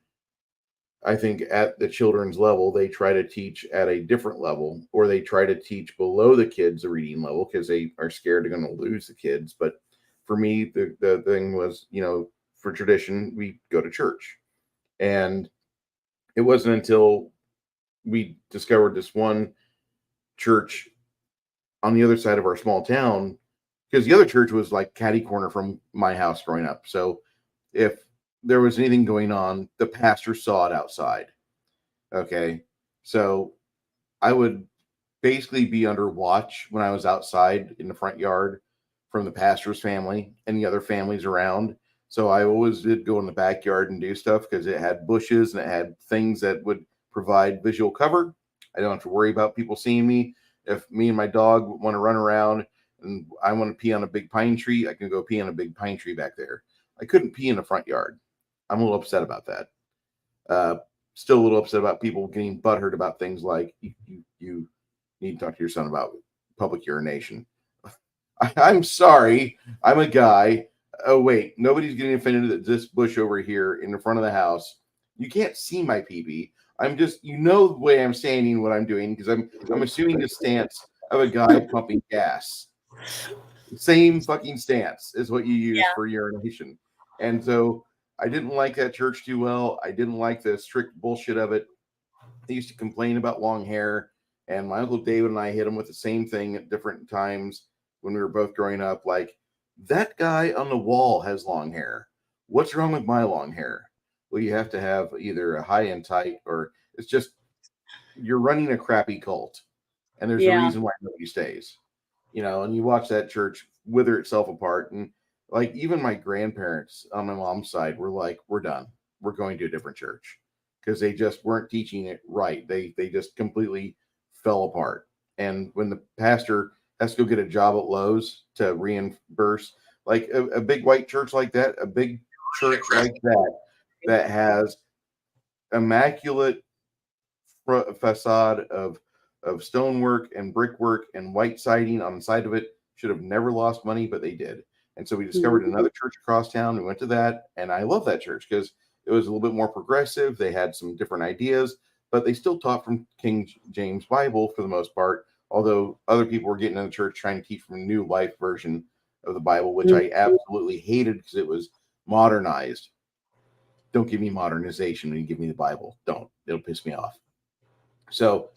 I think, at the children's level. They try to teach at a different level, or they try to teach below the kids the reading level because they are scared they're going to lose the kids. But for me, the thing was, for tradition, we go to church. And it wasn't until we discovered this one church on the other side of our small town, because the other church was like catty corner from my house growing up. So if there was anything going on, the pastor saw it outside. Okay. So I would basically be under watch when I was outside in the front yard from the pastor's family and the other families around. So I always did go in the backyard and do stuff because it had bushes and it had things that would provide visual cover. I don't have to worry about people seeing me. If me and my dog want to run around and I want to pee on a big pine tree, I can go pee on a big pine tree back there. I couldn't pee in the front yard. I'm a little upset about that. Still a little upset about people getting butthurt about things like you need to talk to your son about public urination. I'm sorry. I'm a guy. Oh, wait. Nobody's getting offended at this bush over here in the front of the house. You can't see my pee-pee. I'm just, the way I'm standing, what I'm doing, because I'm assuming the stance of a guy pumping gas. Same fucking stance is what you use for urination. And so I didn't like that church too well. I didn't like the strict bullshit of it. They used to complain about long hair. And my Uncle David and I hit him with the same thing at different times when we were both growing up. Like, that guy on the wall has long hair. What's wrong with my long hair? Well, you have to have either a high and tight, or it's just you're running a crappy cult. And there's a reason why nobody stays. And you watch that church wither itself apart. And like, even my grandparents on my mom's side were like, we're done. We're going to a different church. Because they just weren't teaching it right. They just completely fell apart. And when the pastor has to go get a job at Lowe's to reimburse, like a big white church like that, a big church like that has immaculate facade of stonework and brickwork and white siding on the side of it, should have never lost money, but they did. And so we discovered another church across town. We went to that, and I love that church because it was a little bit more progressive. They had some different ideas, but they still taught from King James Bible for the most part, although other people were getting in the church trying to teach from a new life version of the Bible, which I absolutely hated because it was modernized. Don't give me modernization when you give me the Bible. Don't. It'll piss me off. So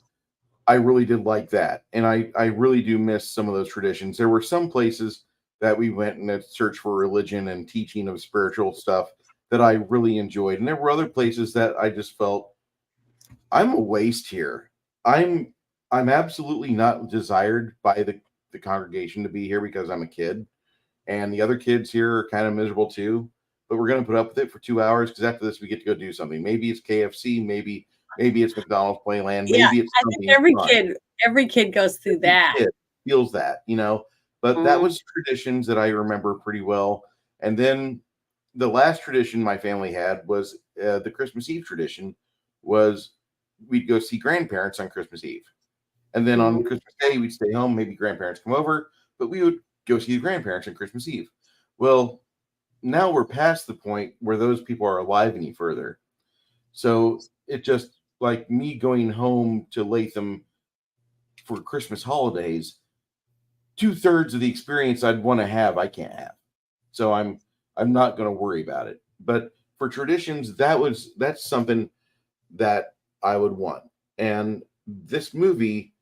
I really did like that. And I really do miss some of those traditions. There were some places that we went in a search for religion and teaching of spiritual stuff that I really enjoyed. And there were other places that I just felt I'm a waste here. I'm I'm absolutely not desired by the congregation to be here because I'm a kid. And the other kids here are kind of miserable too. But we're gonna put up with it for 2 hours because after this we get to go do something. Maybe it's KFC, maybe it's McDonald's Playland, Yeah, maybe it's I think something fun. every kid goes through Every that. kid feels that, you know. But that Mhm. was traditions that I remember pretty well. And then the last tradition my family had was the Christmas Eve tradition was we'd go see grandparents on Christmas Eve. And then on Mhm. Christmas Day, we'd stay home. Maybe grandparents come over, but we would go see the grandparents on Christmas Eve. Well, now we're past the point where those people are alive any further. So it just like me going home to Latham for Christmas holidays, 2/3 of the experience I'd want to have, I can't have. So I'm not going to worry about it. But for traditions, that's something that I would want. And this movie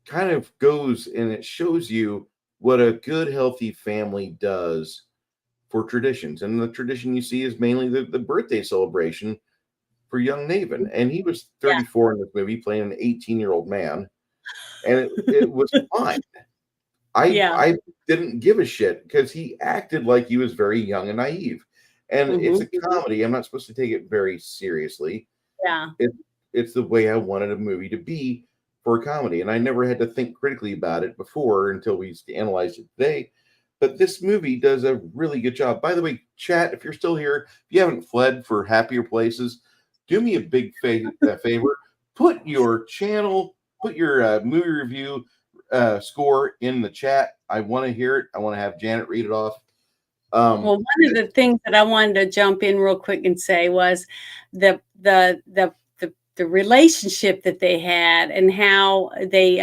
kind of goes and it shows you what a good, healthy family does for traditions. And the tradition you see is mainly the birthday celebration for young Navin. And he was Yeah. 34 in this movie, playing an 18-year-old man. And it was fine. Yeah. I didn't give a shit because he acted like he was very young and naive. And it's Mhm. a comedy. I'm not supposed to take it very seriously. Yeah. It, it's the way I wanted a movie to be for a comedy. And I never had to think critically about it before until we analyzed it today. But this movie does a really good job. By the way, chat, if you're still here, if you haven't fled for happier places, do me a big favor. Put your channel, put your movie review score in the chat. I want to hear it. I want to have Janet read it off. Well, one of the things that I wanted to jump in real quick and say was the relationship that they had and how they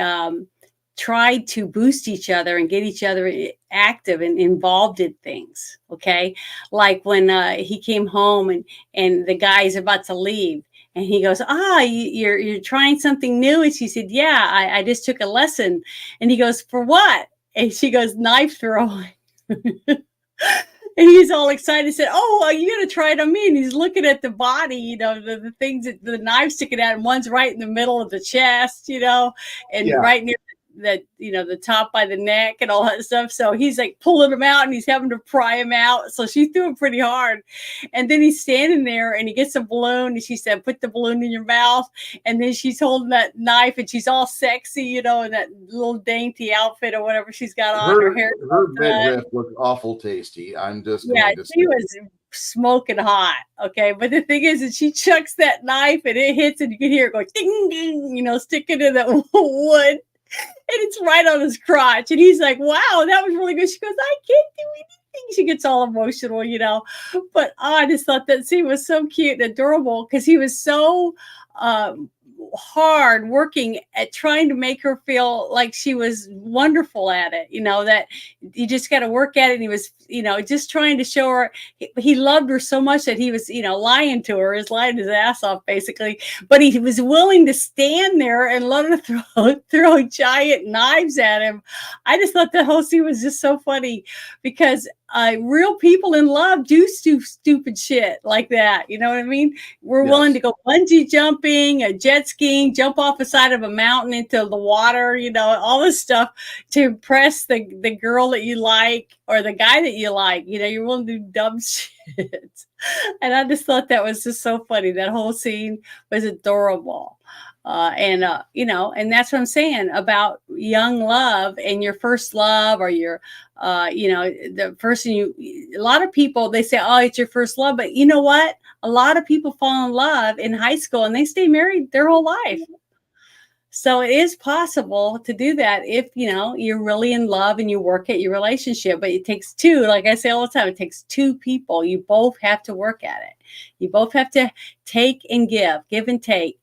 tried to boost each other and get each other active and involved in things. Okay, like when he came home and the guy's about to leave. And he goes, you're trying something new. And she said, yeah, I just took a lesson. And he goes, for what? And she goes, knife throwing. And he's all excited. He said, "Oh, you got to try it on me." And he's looking at the body, the things that the knife sticking out, and one's right in the middle of the chest, and Yeah, right near the top by the neck and all that stuff. So he's like pulling him out and he's having to pry him out. So she threw him pretty hard. And then he's standing there and he gets a balloon and she said, "Put the balloon in your mouth." And then she's holding that knife and she's all sexy, in that little dainty outfit or whatever she's got on, her hair her done. midriff looked awful tasty. I'm just Yeah, going to say. she was smoking hot. Okay. But the thing is that she chucks that knife and it hits and you can hear it go ding, ding, sticking in the wood. And it's right on his crotch. And he's like, wow, that was really good. She goes, I can't do anything. She gets all emotional. But I just thought that scene was so cute and adorable because he was so hard working at trying to make her feel like she was wonderful at it, that you just got to work at it. And he was, just trying to show her he loved her so much that he was, lying to her, lying his ass off basically. But he was willing to stand there and let her throw giant knives at him. I just thought the whole scene was just so funny because real people in love do stupid shit like that. You know what I mean? We're willing Yes. to go bungee jumping, jet skiing, jump off the side of a mountain into the water, all this stuff to impress the girl that you like or the guy that you like. You're willing to do dumb shit. And I just thought that was just so funny. That whole scene was adorable. And that's what I'm saying about young love and your first love or your, the person a lot of people, they say, oh, it's your first love. But you know what? A lot of people fall in love in high school and they stay married their whole life. So it is possible to do that if, you're really in love and you work at your relationship. But it takes two, like I say all the time, it takes two people. You both have to work at it. You both have to take and give and take.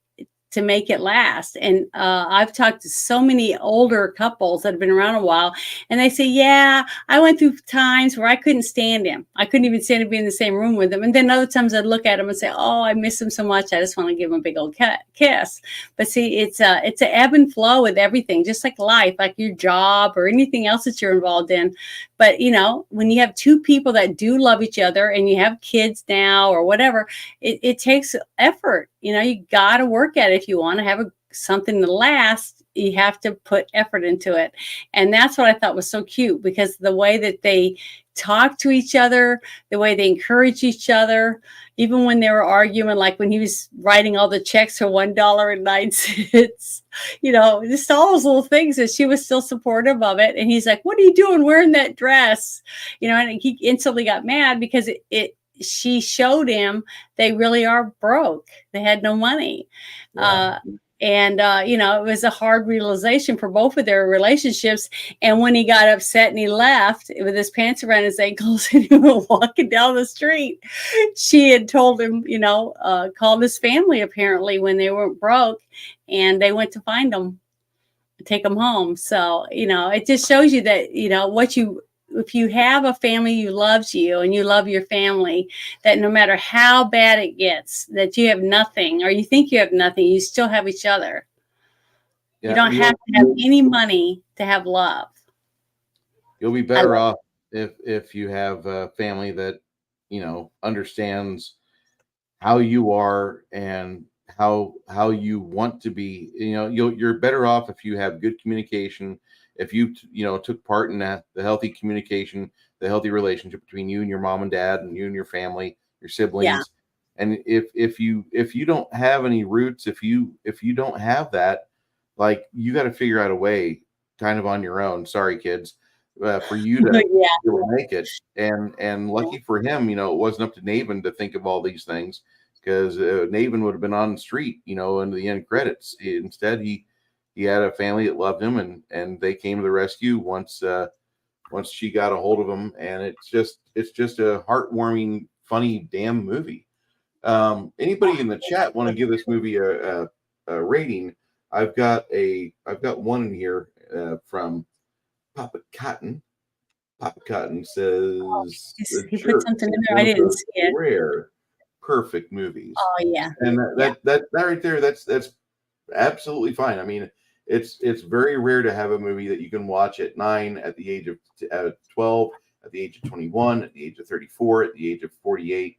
to make it last. And I've talked to so many older couples that have been around a while, and they say, yeah, I went through times where I couldn't stand him. I couldn't even stand to be in the same room with him. And then other times I'd look at him and say, oh, I miss him so much. I just want to give him a big old kiss. But see, it's an ebb and flow with everything, just like life, like your job or anything else that you're involved in. But, you know, when you have two people that do love each other and you have kids now or whatever, it takes effort. You know, you got to work at it. If you want to have something to last, you have to put effort into it. And that's what I thought was so cute, because the way that they talk to each other, the way they encourage each other, even when they were arguing, like when he was writing all the checks for $1.09, you know, just all those little things, that she was still supportive of it. And he's like, what are you doing wearing that dress? You know, and he instantly got mad because she showed him they really are broke. They had no money. Yeah. You know, it was a hard realization for both of their relationships. And when he got upset and he left with his pants around his ankles and he was walking down the street, she had told him, you know, called his family apparently when they weren't broke, and they went to find him, take him home. So, you know, it just shows you that, you know, if you have a family who loves you and you love your family, that no matter how bad it gets, that you have nothing or you think you have nothing, you still have each other. Yeah, you don't have to have any money to have love. You'll be better off if you have a family that, you know, understands how you are and how you want to be. You know, you're better off if you have good communication. If you took part in the healthy communication, the healthy relationship between you and your mom and dad, and you and your family, your siblings. Yeah. And if you don't have any roots, if you don't have that, like, you got to figure out a way, kind of on your own. Sorry, kids, for you to be able to make it. And lucky for him, you know, it wasn't up to Navin to think of all these things, because Navin would have been on the street, you know, in the end credits. Instead, he had a family that loved him, and they came to the rescue once she got a hold of him. And it's just a heartwarming, funny damn movie. Anybody in the chat want to give this movie a rating? I've got one in here from Papa Cotton. Papa Cotton says he put something in there. I didn't see it. Rare, perfect movies. Oh yeah. And that right there, that's absolutely fine. I mean, it's very rare to have a movie that you can watch at 9, at the age of 12, at the age of 21, at the age of 34, at the age of 48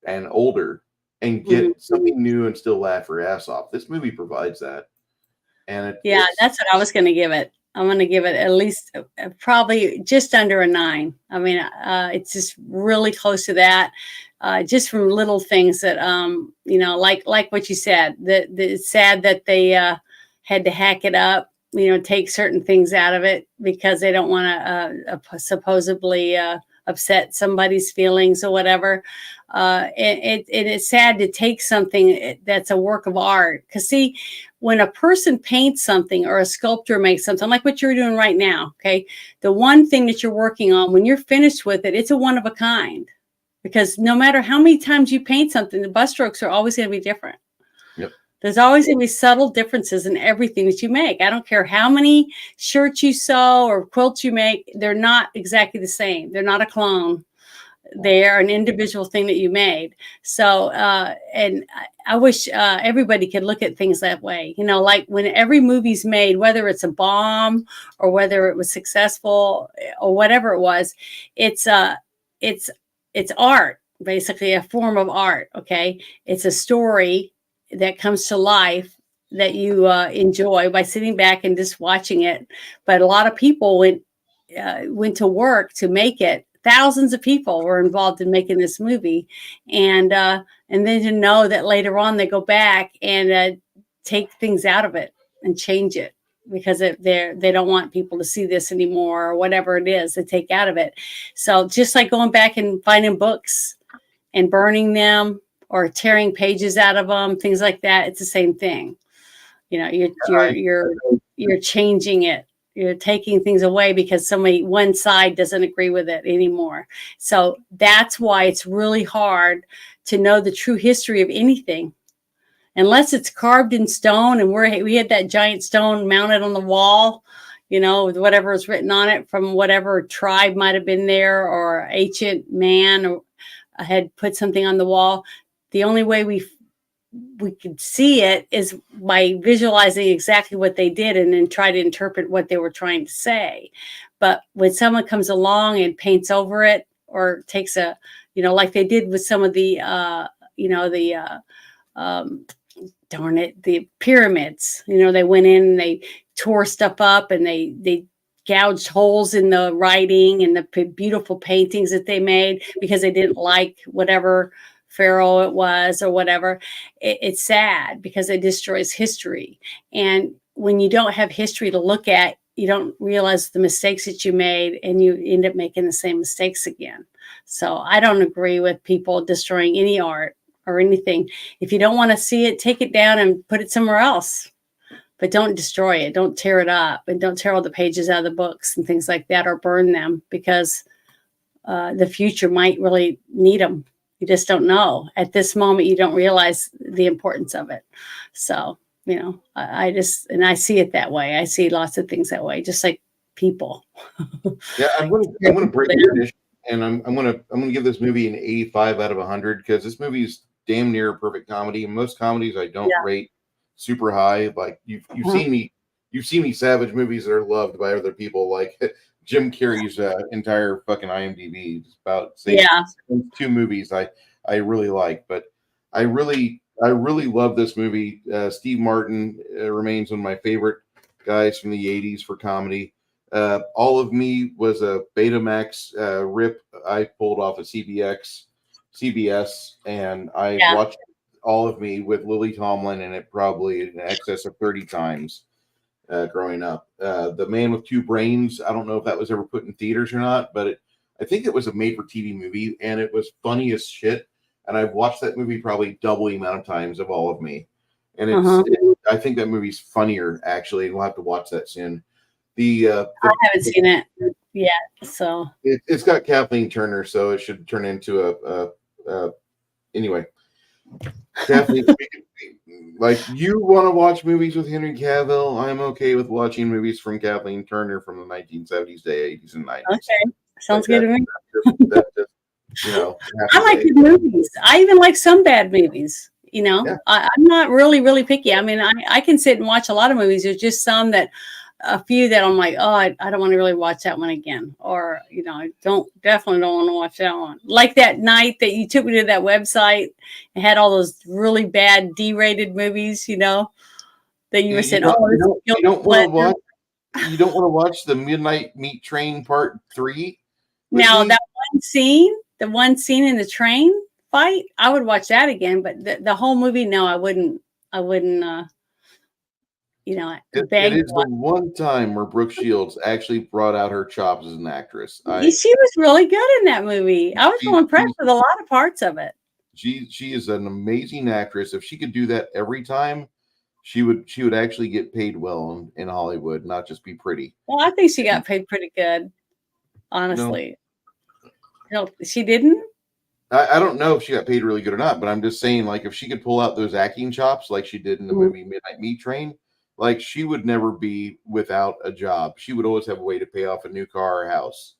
and older, and get something new and still laugh your ass off. This movie provides that. And that's what I was going to give it. I'm going to give it at least probably just under a 9. I mean, it's just really close to that. Just from little things that, you know, like what you said, that it's sad that they had to hack it up, you know, take certain things out of it because they don't want to supposedly upset somebody's feelings or whatever. It's sad to take something that's a work of art. Because see, when a person paints something or a sculptor makes something like what you're doing right now, okay, the one thing that you're working on, when you're finished with it, it's a one of a kind. Because no matter how many times you paint something, the brush strokes are always going to be different. Yep. There's always going to be subtle differences in everything that you make. I don't care how many shirts you sew or quilts you make. They're not exactly the same. They're not a clone. They are an individual thing that you made. So, and I wish everybody could look at things that way. You know, like when every movie's made, whether it's a bomb or whether it was successful or whatever it was, it's art, basically a form of art. Okay. It's a story that comes to life that you enjoy by sitting back and just watching it. But a lot of people went to work to make it. Thousands of people were involved in making this movie. And then to know that later on they go back and take things out of it and change it, because they don't want people to see this anymore, or whatever it is they take out of it. So just like going back and finding books and burning them or tearing pages out of them, things like that, it's the same thing. You know, you're changing it. You're taking things away because one side doesn't agree with it anymore. So that's why it's really hard to know the true history of anything. unless it's carved in stone, and we had that giant stone mounted on the wall, with whatever was written on it from whatever tribe might have been there, or ancient man or had put something on the wall. The only way we could see it is by visualizing exactly what they did and then try to interpret what they were trying to say. But when someone comes along and paints over it, or takes like they did with some of the darn it, the pyramids, they went in and they tore stuff up, and they gouged holes in the writing and the beautiful paintings that they made because they didn't like whatever pharaoh it was or whatever. It's sad because it destroys history. And when you don't have history to look at, you don't realize the mistakes that you made, and you end up making the same mistakes again. So I don't agree with people destroying any art or anything. If you don't want to see it, take it down and put it somewhere else. But don't destroy it. Don't tear it up, and don't tear all the pages out of the books and things like that, or burn them, because the future might really need them. You just don't know. At this moment, you don't realize the importance of it. So, I see it that way. I see lots of things that way, just like people. Yeah, I'm gonna break the tradition, and I'm gonna give this movie an 85 out of 100, because this movie is damn near a perfect comedy. And most comedies I don't rate super high. Like you've seen me savage movies that are loved by other people, like Jim Carrey's entire fucking IMDb. It's about two movies I really like, but I really love this movie. Steve Martin remains one of my favorite guys from the 80s for comedy. All of Me was a Betamax rip I pulled off of CBS, and I watched All of Me with Lily Tomlin in it probably in excess of 30 times growing up. The Man with Two Brains, I don't know if that was ever put in theaters or not, but I think it was a made-for-TV movie, and it was funny as shit. And I've watched that movie probably double the amount of times of All of Me. And I think that movie's funnier, actually. We'll have to watch that soon. I haven't seen it yet, so it's got Kathleen Turner, so it should turn into anyway. Kathleen, like, you want to watch movies with Henry Cavill? I'm okay with watching movies from Kathleen Turner from the 1970s, 80s, and 90s. Okay, sounds good to me. That's just, I like good movies. I even like some bad movies. I'm not really picky. I mean, I can sit and watch a lot of movies. There's just a few that I'm like, oh, I don't want to really watch that one again. Or, I definitely don't want to watch that one. Like that night that you took me to that website and had all those really bad D-rated movies, that you were saying, you don't want to watch the Midnight Meat Train Part 3? Now, that the one scene in the train fight, I would watch that again, but the whole movie, no, I wouldn't, it is the one time where Brooke Shields actually brought out her chops as an actress. She was really good in that movie. I was so impressed with a lot of parts of it. She is an amazing actress. If she could do that every time, she would actually get paid well in Hollywood, not just be pretty. Well, I think she got paid pretty good, honestly. No, she didn't? I don't know if she got paid really good or not, but I'm just saying, like, if she could pull out those acting chops like she did in the movie Midnight Meat Train, like, she would never be without a job. She would always have a way to pay off a new car or house.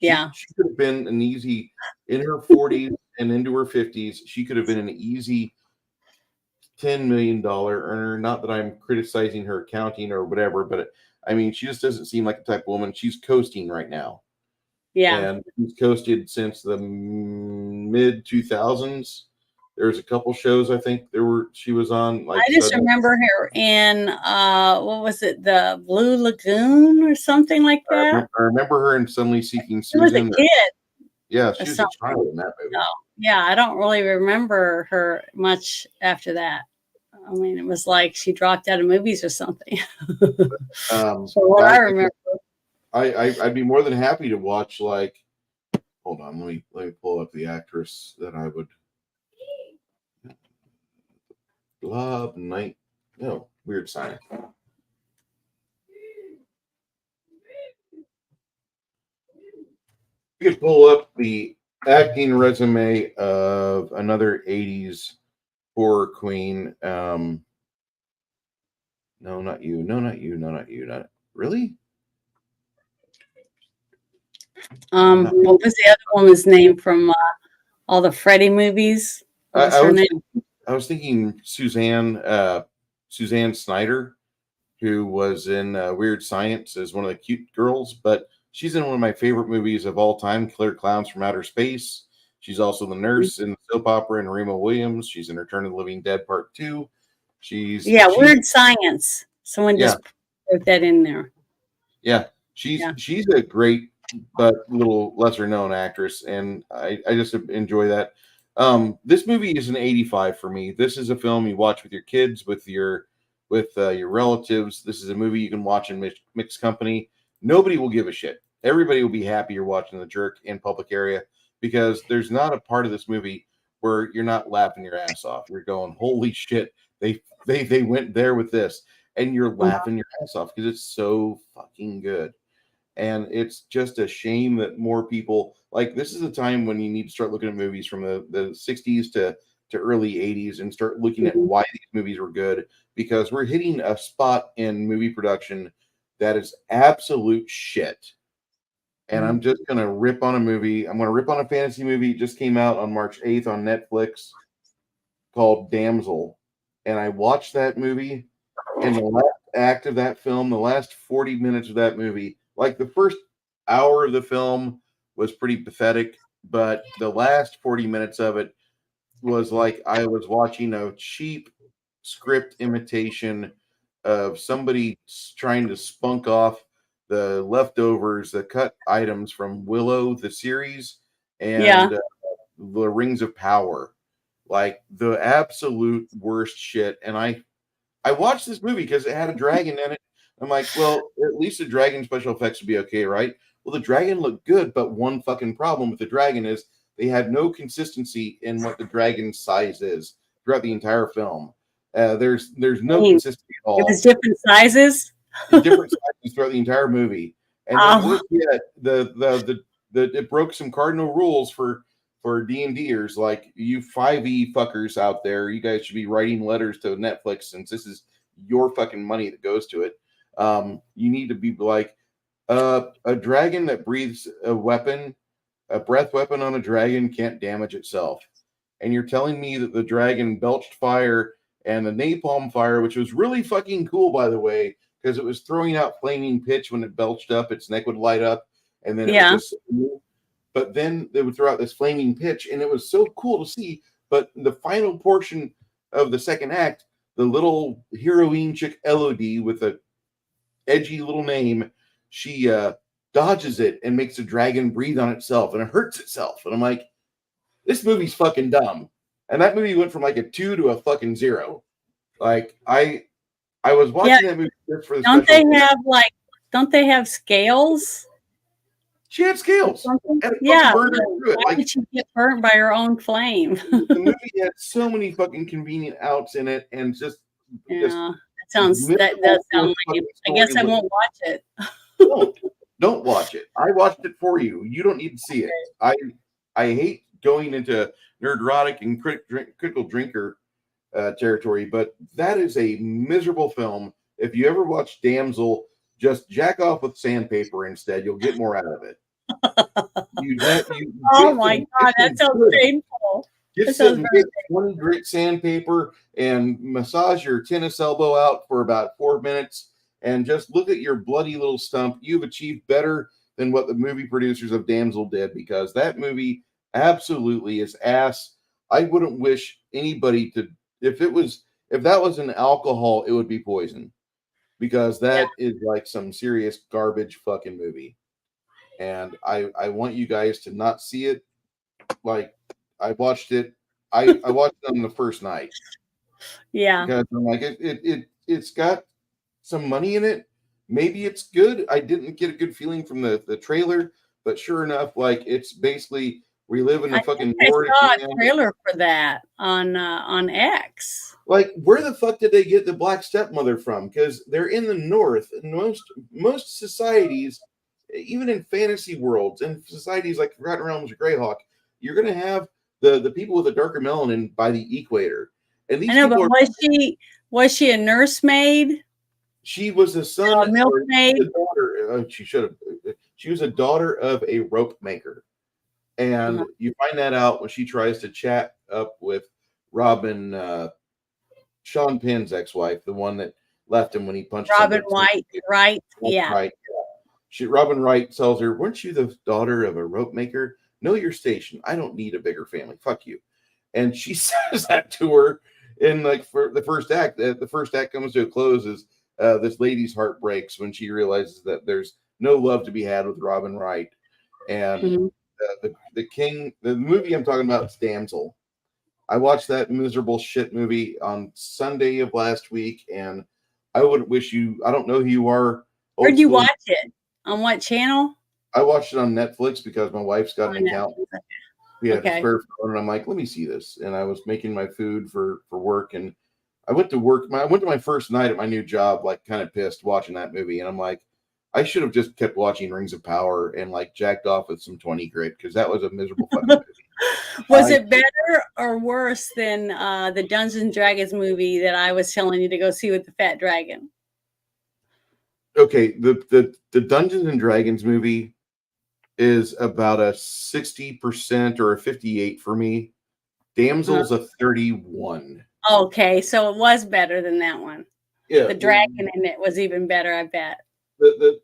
She could have been an easy, in her 40s and into her 50s, she could have been an easy $10 million earner. Not that I'm criticizing her accounting or whatever, but I mean, she just doesn't seem like the type of woman. She's coasting right now. Yeah. And she's coasted since the mid 2000s. There's a couple shows I think she was on. Like, I just remember her in what was it, the Blue Lagoon or something like that. I remember her in Suddenly Seeking Susan. She was a kid. Yeah, she was a child in that movie. No. Yeah, I don't really remember her much after that. I mean, it was like she dropped out of movies or something. So what I remember. I'd be more than happy to watch, like, hold on, let me pull up the actress that I would. Love Night. No, weird sign. You could pull up the acting resume of another 80s horror queen. No, not you. No, not you. No, not you. Not really. What was the other woman's name from all the Freddy movies? What was her name? I was thinking Suzanne Snyder, who was in Weird Science as one of the cute girls, but she's in one of my favorite movies of all time, Killer Clowns from Outer Space. She's also the nurse in the soap opera in Remo Williams. She's in Return of the Living Dead Part 2. Weird Science. Someone just put that in there. Yeah, she's a great but little lesser known actress, and I just enjoy that. This movie is an 85 for me. This is a film you watch with your kids, with your relatives. This is a movie you can watch in mixed company. Nobody will give a shit. Everybody will be happy you're watching The Jerk in public area, because there's not a part of this movie where you're not laughing your ass off. You're going, holy shit, they went there with this, and you're laughing your ass off because it's so fucking good. And it's just a shame that more people, like, this is a time when you need to start looking at movies from the 60s to early 80s and start looking at why these movies were good, because we're hitting a spot in movie production that is absolute shit. And I'm just going to rip on a movie. I'm going to rip on a fantasy movie. It just came out on March 8th on Netflix called Damsel. And I watched that movie, and the last act of that film, the last 40 minutes of that movie, like the first hour of the film was pretty pathetic, but the last 40 minutes of it was like I was watching a cheap script imitation of somebody trying to spunk off the leftovers, the cut items from Willow, the series, and the Rings of Power. Like the absolute worst shit. And I watched this movie because it had a dragon in it. I'm like, well, at least the dragon special effects would be okay, right? Well, the dragon looked good, but one fucking problem with the dragon is they had no consistency in what the dragon's size is throughout the entire film. There's no consistency at all. It was different sizes. Different sizes throughout the entire movie, and it broke some cardinal rules for D&Ders like you 5e fuckers out there. You guys should be writing letters to Netflix, since this is your fucking money that goes to it. You need to be like a dragon that breathes a breath weapon on a dragon can't damage itself. And you're telling me that the dragon belched fire, and the napalm fire, which was really fucking cool, by the way, because it was throwing out flaming pitch when it belched up, its neck would light up, and then it would just, but then they would throw out this flaming pitch, and it was so cool to see. But the final portion of the second act, the little heroine chick Elodie with a edgy little name, she dodges it and makes the dragon breathe on itself, and it hurts itself. And I'm like, this movie's fucking dumb. And that movie went from like a 2 to a fucking 0. Like I was watching that movie just for the don't they have scales? She had scales. Why did she get burnt by her own flame? The movie had so many fucking convenient outs in it, and just that does sound lame. I guess I won't watch it. Don't watch it. I watched it for you. You don't need to see it. I hate going into nerdrotic and critical drinker territory, but that is a miserable film. If you ever watch Damsel, just jack off with sandpaper instead. You'll get more out of it. Oh my God, that sounds painful. Just sit and get 20 grit sandpaper and massage your tennis elbow out for about 4 minutes, and just look at your bloody little stump. You've achieved better than what the movie producers of Damsel did, because that movie absolutely is ass. I wouldn't wish anybody to, if that was an alcohol, it would be poison, because that is like some serious garbage fucking movie. And I want you guys to not see it. Like, I watched it. I watched it on the first night. Yeah. Because I'm like, it's got some money in it. Maybe it's good. I didn't get a good feeling from the trailer, but sure enough, like, it's basically reliving the fucking Nordic. I saw a trailer for that on X. Like, where the fuck did they get the black stepmother from? Because they're in the North, and most societies, even in fantasy worlds and societies like Forgotten Realms or Greyhawk, you're going to have the people with a darker melanin by the equator. And these I know, but people was she a nursemaid? she was the son A or milkmaid? the daughter. She should have. She was a daughter of a rope maker, and Uh-huh. you find that out when she tries to chat up with Robin, Sean Penn's ex-wife, the one that left him when he punched Robin somebody. White, right? That's Yeah. right. Robin Wright tells her, "Weren't you the daughter of a rope maker? Know your station. I don't need a bigger family. Fuck you." And she says that to her in like for the first act. The first act comes to a close as this lady's heart breaks when she realizes that there's no love to be had with Robin Wright. And Mhm. the movie I'm talking about is Damsel. I watched that miserable shit movie on Sunday of last week, and I would wish you. I don't know who you are. Where'd Old you school. watch it? On what channel? I watched it on Netflix because my wife's got On an account. Netflix. We had a Okay. spare phone, and I'm like, let me see this. And I was making my food for work, and I went to work. I went to my first night at my new job, like kind of pissed watching that movie, and I'm like, I should have just kept watching Rings of Power and like jacked off with some 20 grit because that was a miserable fucking movie. Was it better or worse than the Dungeons and Dragons movie that I was telling you to go see with the fat dragon? Okay, the Dungeons and Dragons movie is about a 60% or a 58 for me. Damsel's a 31. Okay, so it was better than that one. Yeah, The dragon in it was even better, I bet. The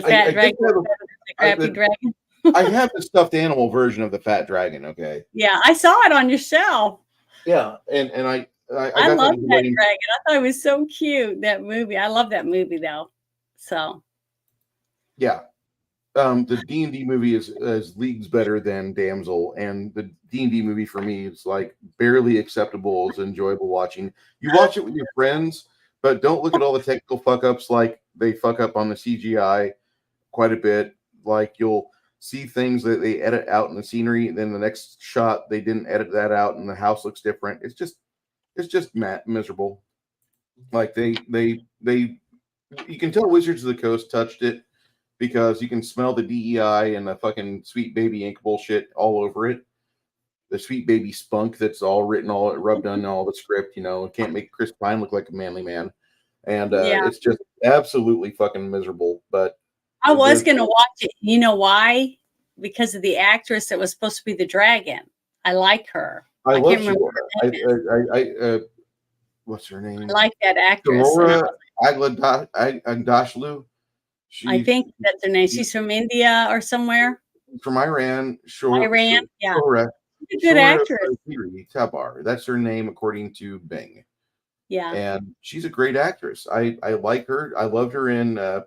fat I dragon think was better than the crappy dragon. I have the stuffed animal version of the fat dragon. Okay. Yeah, I saw it on your shelf. Yeah, and I I got love that that dragon. I thought it was so cute, that movie. I love that movie though. So yeah. The D&D movie is leagues better than Damsel, and the D&D movie for me is like barely acceptable. It's enjoyable watching. You watch it with your friends, but don't look at all the technical fuck ups. Like they fuck up on the CGI quite a bit. Like you'll see things that they edit out in the scenery, and then the next shot they didn't edit that out, and the house looks different. It's just miserable. Like they you can tell Wizards of the Coast touched it because you can smell the DEI and the fucking Sweet Baby ink bullshit all over it. The Sweet Baby spunk that's all written, all rubbed on all the script. You know, it can't make Chris Pine look like a manly man, and it's just absolutely fucking miserable. But I was gonna watch it. You know why? Because of the actress that was supposed to be the dragon. I like her. I can't remember her name. What's her name? I like that actress. Aurora Agdashlu. I think that's her name. She's from India or somewhere. From Iran. Iran, yeah. Correct. She's a good actress. Tabar. That's her name according to Bing. Yeah. And she's a great actress. I like her. I loved her in The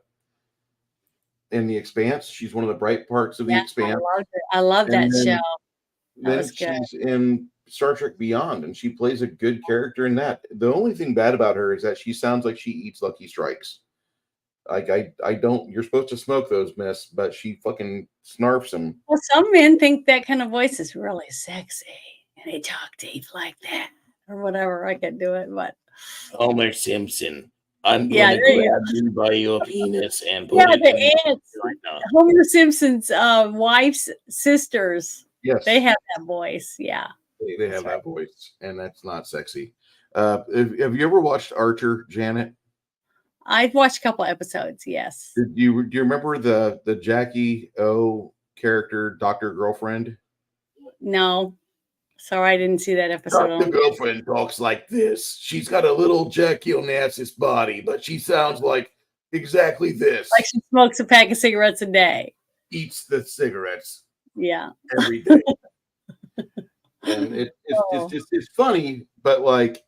Expanse. She's one of the bright parts of The Expanse. I love that show. Then she's in Star Trek Beyond, and she plays a good character in that. The only thing bad about her is that she sounds like she eats Lucky Strikes. Like I don't. You're supposed to smoke those, miss, but she fucking snarfs them. Well, some men think that kind of voice is really sexy, and they talk deep like that or whatever. I can do it, but Homer Simpson. I'm going to grab you by your penis and put it the aunts, Homer Simpson's wife's sisters. Yes, they have that voice. Yeah, they have that voice, and that's not sexy. Have you ever watched Archer, Janet? I've watched a couple episodes. Yes. Do you remember the Jackie O character, Dr. Girlfriend? No. Sorry, I didn't see that episode. Dr. Girlfriend talks like this. She's got a little Jackie Onassis body, but she sounds like exactly this. Like she smokes a pack of cigarettes a day. Eats the cigarettes. Yeah. Every day. And it's funny, but like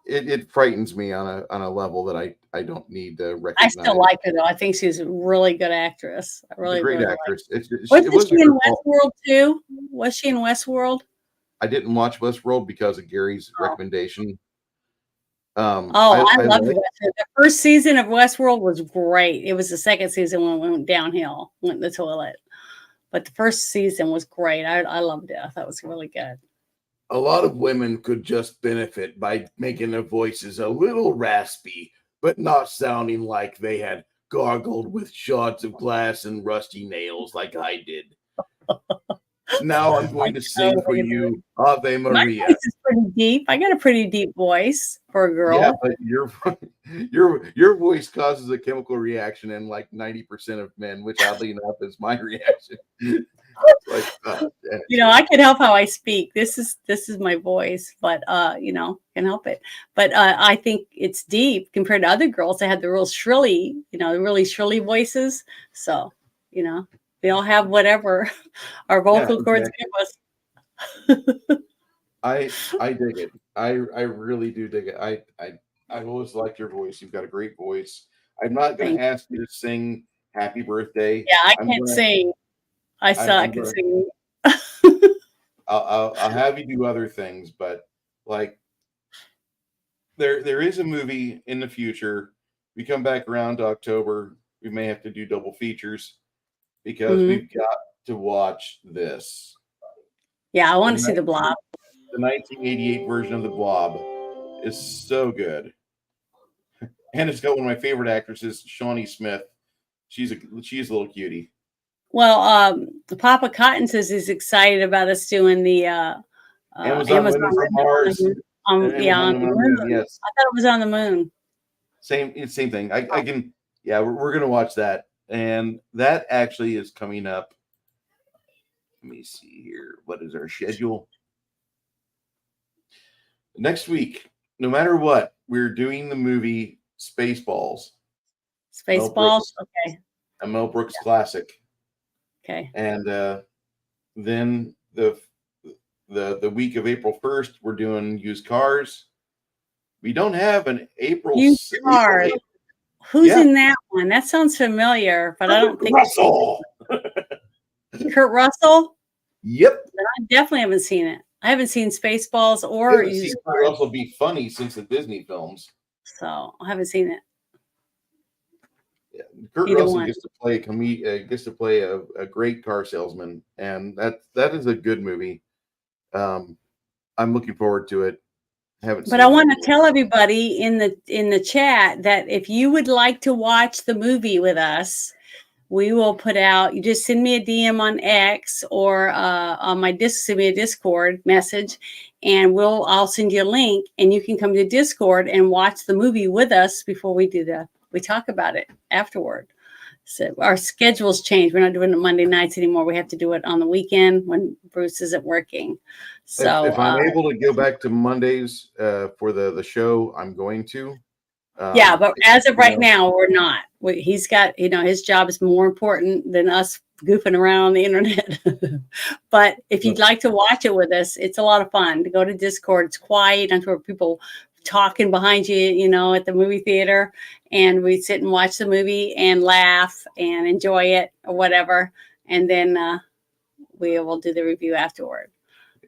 it frightens me on a level that I don't need to recognize. I still like her though. I think she's a really good actress. I really great really actress. Was she in Westworld too? Was she in Westworld? I didn't watch Westworld because of Gary's recommendation. I loved Westworld. The first season of Westworld was great. It was the second season when it went downhill, went in the toilet. But the first season was great. I loved it. I thought it was really good. A lot of women could just benefit by making their voices a little raspy, but not sounding like they had gargled with shards of glass and rusty nails like I did. Now I'm going to sing for you Ave My Maria. voice is pretty deep. I got a pretty deep voice for a girl. Yeah, but your voice causes a chemical reaction in like 90% of men, which oddly enough is my reaction. Like, I can help how I speak. This is my voice, but can help it. But I think it's deep compared to other girls that have the real shrilly, really shrilly voices. So, they all have whatever our vocal cords give us. I dig it. I really do dig it. I've always liked your voice. You've got a great voice. I'm not going to ask you to sing "Happy Birthday." Yeah, I can't sing. I suck at singing. I'll have you do other things, but like there is a movie in the future. We come back around to October, we may have to do double features because we've got to watch this. Yeah, I want to see The Blob. The 1988 version of The Blob is so good. And it's got one of my favorite actresses, Shawnee Smith. She's a little cutie. Well, Papa Cotton says he's excited about us doing the Amazon from Mars. On the moon. Yes. I thought it was on the moon. Same thing. I can. Yeah, we're gonna watch that, and that actually is coming up. Let me see here. What is our schedule? Next week, no matter what, we're doing the movie Spaceballs. Spaceballs, okay. A Mel Brooks classic. Okay. And then the week of April 1st, we're doing Used Cars. We don't have an April. Used Cars. Who's in that one? That sounds familiar, but I don't think Russell. Kurt Russell? Yep. I definitely haven't seen it. I haven't seen Spaceballs or Used Cars. Kurt Russell be funny since the Disney films. So I haven't seen it. Yeah, Kurt Russell gets to play a great car salesman, and that is a good movie. I'm looking forward to it. But I want to tell everybody in the chat that if you would like to watch the movie with us, we will put out. You just send me a DM on X or on my send me a Discord message, and I'll send you a link, and you can come to Discord and watch the movie with us before we talk about it afterward. So our schedules change. We're not doing it Monday nights anymore. We have to do it on the weekend when Bruce isn't working. So if I'm able to go back to Mondays for the show, I'm going to. Yeah, but as of right now, we're not. He's got, his job is more important than us goofing around on the internet. But if you'd like to watch it with us, it's a lot of fun to go to Discord. It's quiet. I'm sure people talking behind you, at the movie theater, and we sit and watch the movie and laugh and enjoy it or whatever. And then we will do the review afterward.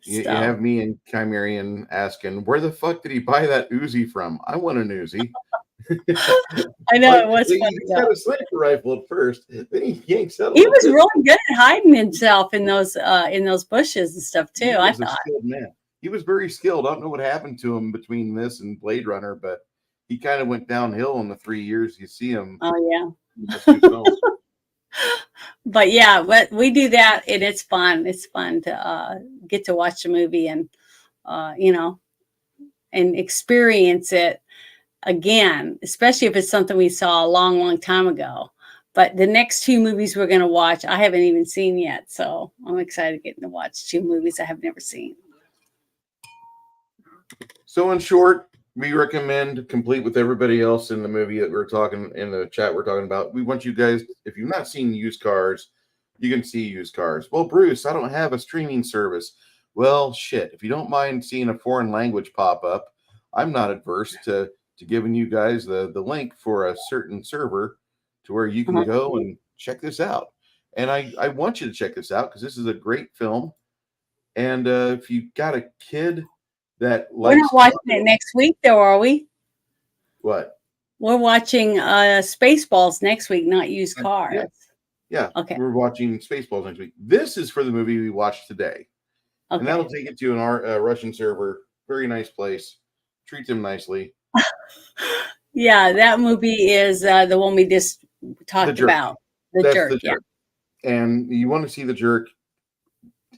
You have me and Chimerian asking, where the fuck did he buy that Uzi from? I want an Uzi. I know, it was funny. He got a sniper rifle at first, then he yanks out. He was really good at hiding himself in those bushes and stuff too. I thought. Man. He was very skilled. I don't know what happened to him between this and Blade Runner, but he kind of went downhill in the 3 years you see him. Oh yeah. But we do that, and it's fun. It's fun to get to watch the movie and and experience it again, especially if it's something we saw a long, long time ago. But the next 2 movies we're going to watch, I haven't even seen yet, so I'm excited getting to watch 2 movies I have never seen. So in short, we recommend, complete with everybody else in the movie that we're talking in the chat we're talking about. We want you guys, if you've not seen Used Cars, you can see Used Cars. Well, Bruce, I don't have a streaming service. Well, shit. If you don't mind seeing a foreign language pop up, I'm not adverse to giving you guys the link for a certain server to where you can go and check this out. And I want you to check this out because this is a great film. And if you got a kid that likes, we're not watching it next week, though, are we? What? We're watching Spaceballs next week, not Used Cars. Yeah. Okay. We're watching Spaceballs next week. This is for the movie we watched today. Okay. And that'll take it to an Russian server. Very nice place. Treat them nicely. Yeah, that movie is the one we just talked about. The Jerk. And you want to see The Jerk,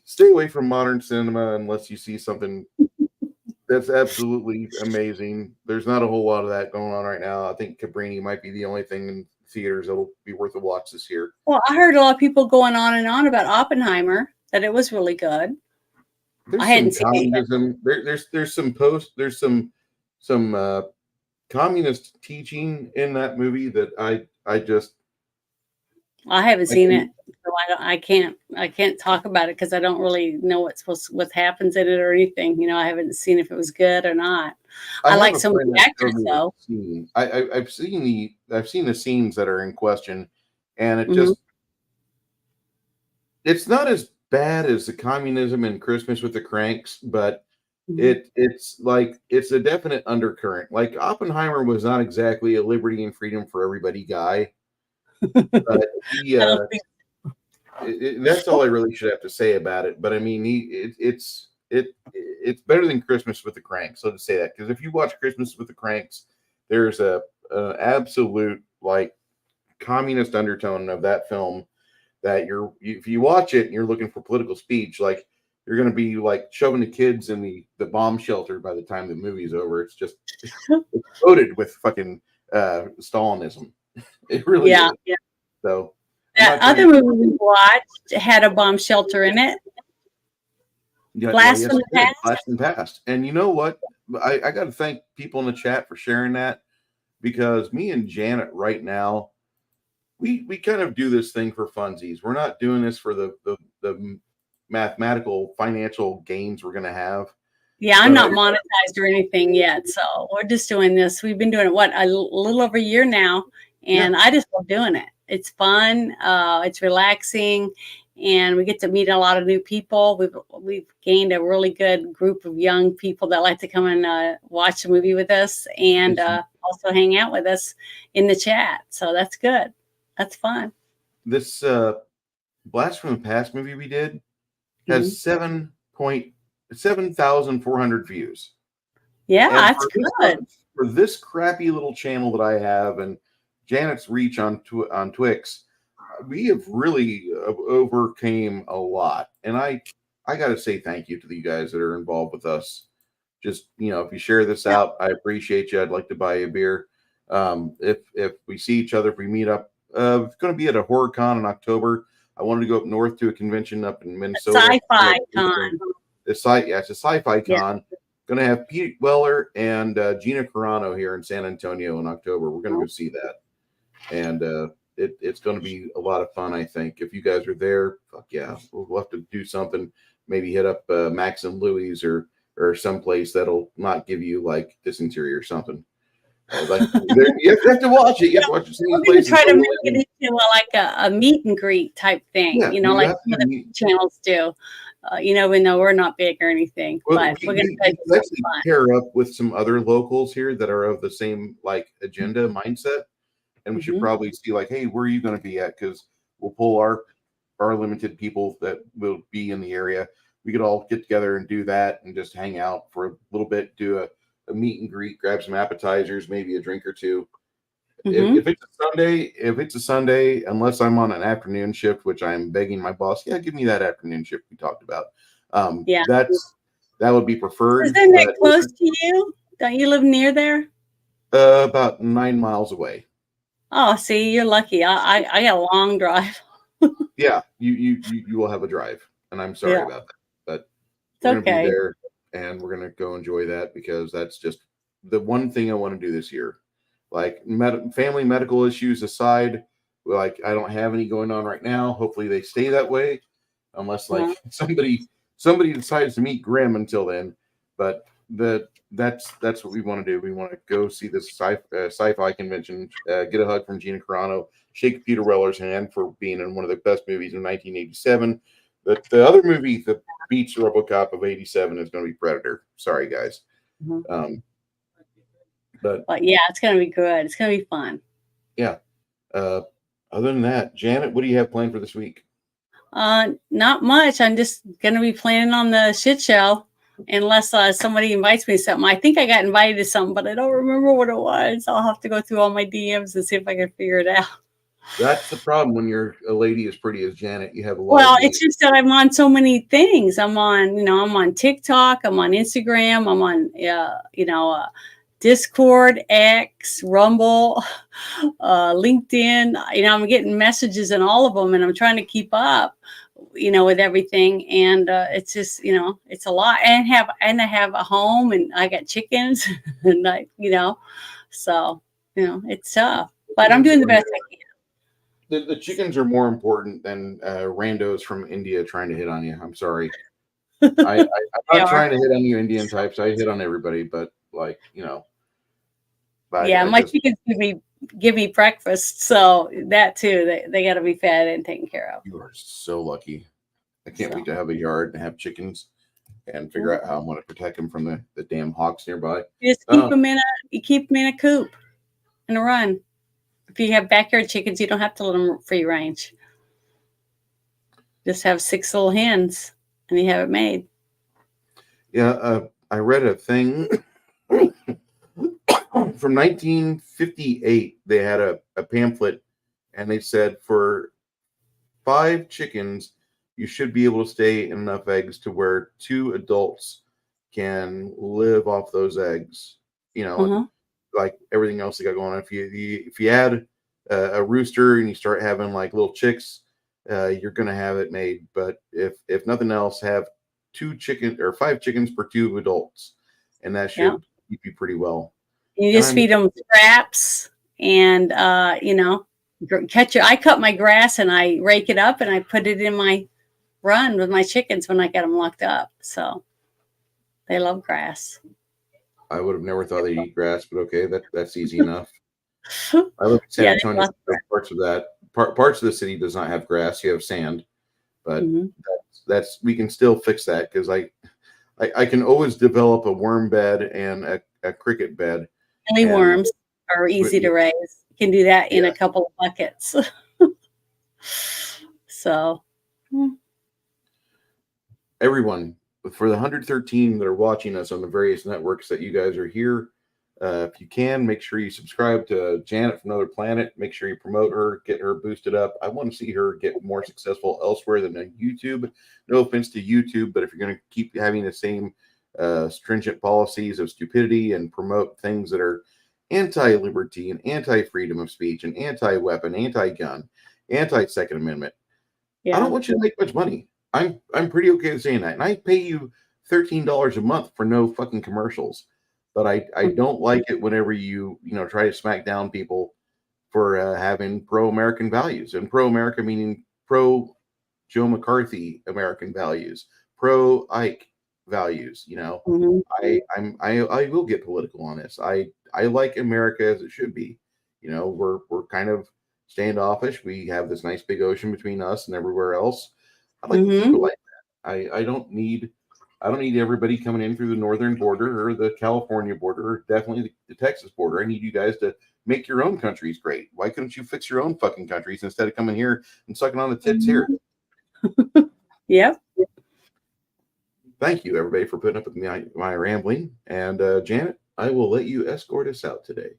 stay away from modern cinema unless you see something that's absolutely amazing. There's not a whole lot of that going on right now. I think Cabrini might be the only thing in theaters that'll be worth a watch this year. Well, I heard a lot of people going on and on about Oppenheimer, that it was really good. There's I hadn't some seen it yet. communism. There's some communist teaching in that movie that I haven't seen it, so I can't talk about it because I don't really know what happens in it or anything. You know, I haven't seen if it was good or not. I have like a some of friend the that actors told me though. I've seen the scenes that are in question, and it Mhm. just it's not as bad as the communism in Christmas with the Cranks, but Mhm. it's a definite undercurrent. Like Oppenheimer was not exactly a liberty and freedom for everybody guy, but he I don't think that's all I really should have to say about it. But I mean, it's better than Christmas with the Cranks. So to say that, because if you watch Christmas with the Cranks, there's a absolute like communist undertone of that film that if you watch it and you're looking for political speech, like you're going to be like shoving the kids in the bomb shelter by the time the movie's over. It's just it's loaded with fucking Stalinism. It really yeah, is. yeah. So That other movie we watched had a bomb shelter in it. Blast from the Past. Blast from the Past. And you know what? I got to thank people in the chat for sharing that, because me and Janet right now, we kind of do this thing for funsies. We're not doing this for the mathematical financial gains we're going to have. Yeah, I'm not monetized or anything yet, so we're just doing this. We've been doing it a little over a year now, and I just love doing it. It's fun, it's relaxing, and we get to meet a lot of new people. We've gained a really good group of young people that like to come and watch a movie with us, and also hang out with us in the chat. So that's good. That's fun. This Blast from the Past movie we did has 7,400 views. Yeah, that's good. For this crappy little channel that I have and Janet's reach on Twix, we have really overcame a lot. And I got to say thank you to the guys that are involved with us. Just, if you share this out, I appreciate you. I'd like to buy you a beer. If we see each other, if we meet up, it's going to be at a horror con in October. I wanted to go up north to a convention up in Minnesota. Sci-fi con. It's a sci-fi con. Going to have Pete Weller and Gina Carano here in San Antonio in October. We're going to go see that, and it's going to be a lot of fun. I think if you guys are there, fuck yeah, we'll have to do something. Maybe hit up Max and Louie's or someplace that'll not give you like dysentery or something. You have to watch it. You have to watch it. We're going to try to make it into like a meet and greet type thing, like some of the channels do. Even though we're not big or anything, but we're going to actually pair up with some other locals here that are of the same like agenda mindset, and we should probably see like, hey, where are you going to be at? Because we'll pull our limited people that will be in the area. We could all get together and do that and just hang out for a little bit, do a meet and greet, grab some appetizers, maybe a drink or two. If it's a Sunday, unless I'm on an afternoon shift, which I'm begging my boss, give me that afternoon shift we talked about. That would be preferred. Isn't that close to you? Don't you live near there? About 9 miles away. Oh, see, you're lucky. I got a long drive. Yeah, you will have a drive, and I'm sorry about that, but we're gonna be there. And we're going to go enjoy that, because that's just the one thing I want to do this year. Like family medical issues aside, like I don't have any going on right now. Hopefully they stay that way, unless like somebody decides to meet Grimm until then. But that's what we want to do. We want to go see this sci-fi convention, get a hug from Gina Carano, shake Peter Weller's hand for being in one of the best movies in 1987. But the other movie that beats RoboCop of 87 is going to be Predator. Sorry, guys. But yeah, it's going to be good. It's going to be fun. Yeah. Other than that, Janet, what do you have planned for this week? Not much. I'm just going to be planning on the shit show, unless somebody invites me to something. I think I got invited to something, but I don't remember what it was. I'll have to go through all my DMs and see if I can figure it out. That's the problem when you're a lady as pretty as Janet. You have a lot. Well, it's just that I'm on so many things. I'm on TikTok. I'm on Instagram. I'm on, Discord, X, Rumble, LinkedIn. I'm getting messages in all of them, and I'm trying to keep up, with everything. And it's just, it's a lot. And I have a home, and I got chickens, and so it's tough. But I'm doing the best I can. The chickens are more important than randos from India trying to hit on you. I'm sorry. I'm not trying to hit on you Indian types. I hit on everybody, but my chickens give me breakfast, so that too. They got to be fed and taken care of. You are so lucky. I can't wait to have a yard and have chickens and figure out how I'm going to protect them from the damn hawks nearby. You just keep them in a coop and a run. If you have backyard chickens, you don't have to let them free range. Just have 6 little hens, and you have it made. Yeah, I read a thing from 1958. They had a pamphlet, and they said for 5 chickens, you should be able to stay in enough eggs to where 2 adults can live off those eggs. Like everything else they got going on. If you add a rooster and you start having like little chicks, you're gonna have it made. But if nothing else, have 5 chickens per 2 adults, and that should keep you pretty well. You just feed them scraps, and I cut my grass and I rake it up and I put it in my run with my chickens when I get them locked up. So they love grass. I would have never thought they'd eat grass, but okay, that's easy enough. I live in San Antonio. Parts of the city does not have grass. You have sand, but that's we can still fix that because I can always develop a worm bed and a cricket bed. Only worms are easy to raise. You can do that in a couple of buckets. So, everyone, for the 113 that are watching us on the various networks that you guys are here, if you can, make sure you subscribe to Janet from Another Planet. Make sure you promote her, get her boosted up. I want to see her get more successful elsewhere than on YouTube. No offense to YouTube, but if you're going to keep having the same stringent policies of stupidity and promote things that are anti-liberty and anti-freedom of speech and anti-weapon, anti-gun, anti-Second Amendment, I don't want you to make much money. I'm pretty okay with saying that. And I pay you $13 a month for no fucking commercials. But I don't like it whenever you try to smack down people for having pro-American values. And pro-America meaning pro-Joe McCarthy American values, pro-Ike values. I will get political on this. I like America as it should be. We're kind of standoffish. We have this nice big ocean between us and everywhere else. I like people like that. I don't need everybody coming in through the northern border or the California border, or definitely the Texas border. I need you guys to make your own countries great. Why couldn't you fix your own fucking countries instead of coming here and sucking on the tits here? Yep. Thank you, everybody, for putting up with my rambling. And Janet, I will let you escort us out today.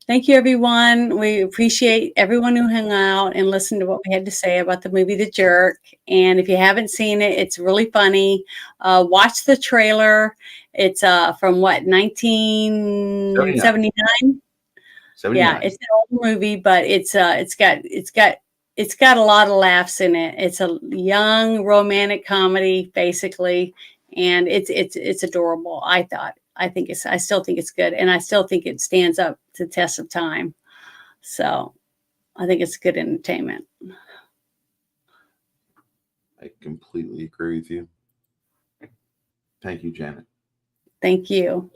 Thank you, everyone. We appreciate everyone who hung out and listened to what we had to say about the movie The Jerk. And if you haven't seen it, it's really funny. Watch the trailer. It's from 1979? Yeah, it's an old movie, but it's got a lot of laughs in it. It's a young romantic comedy, basically, and it's adorable. I still think it's good, and I still think it stands up to the test of time. So I think it's good entertainment. I completely agree with you. Thank you, Janet. Thank you.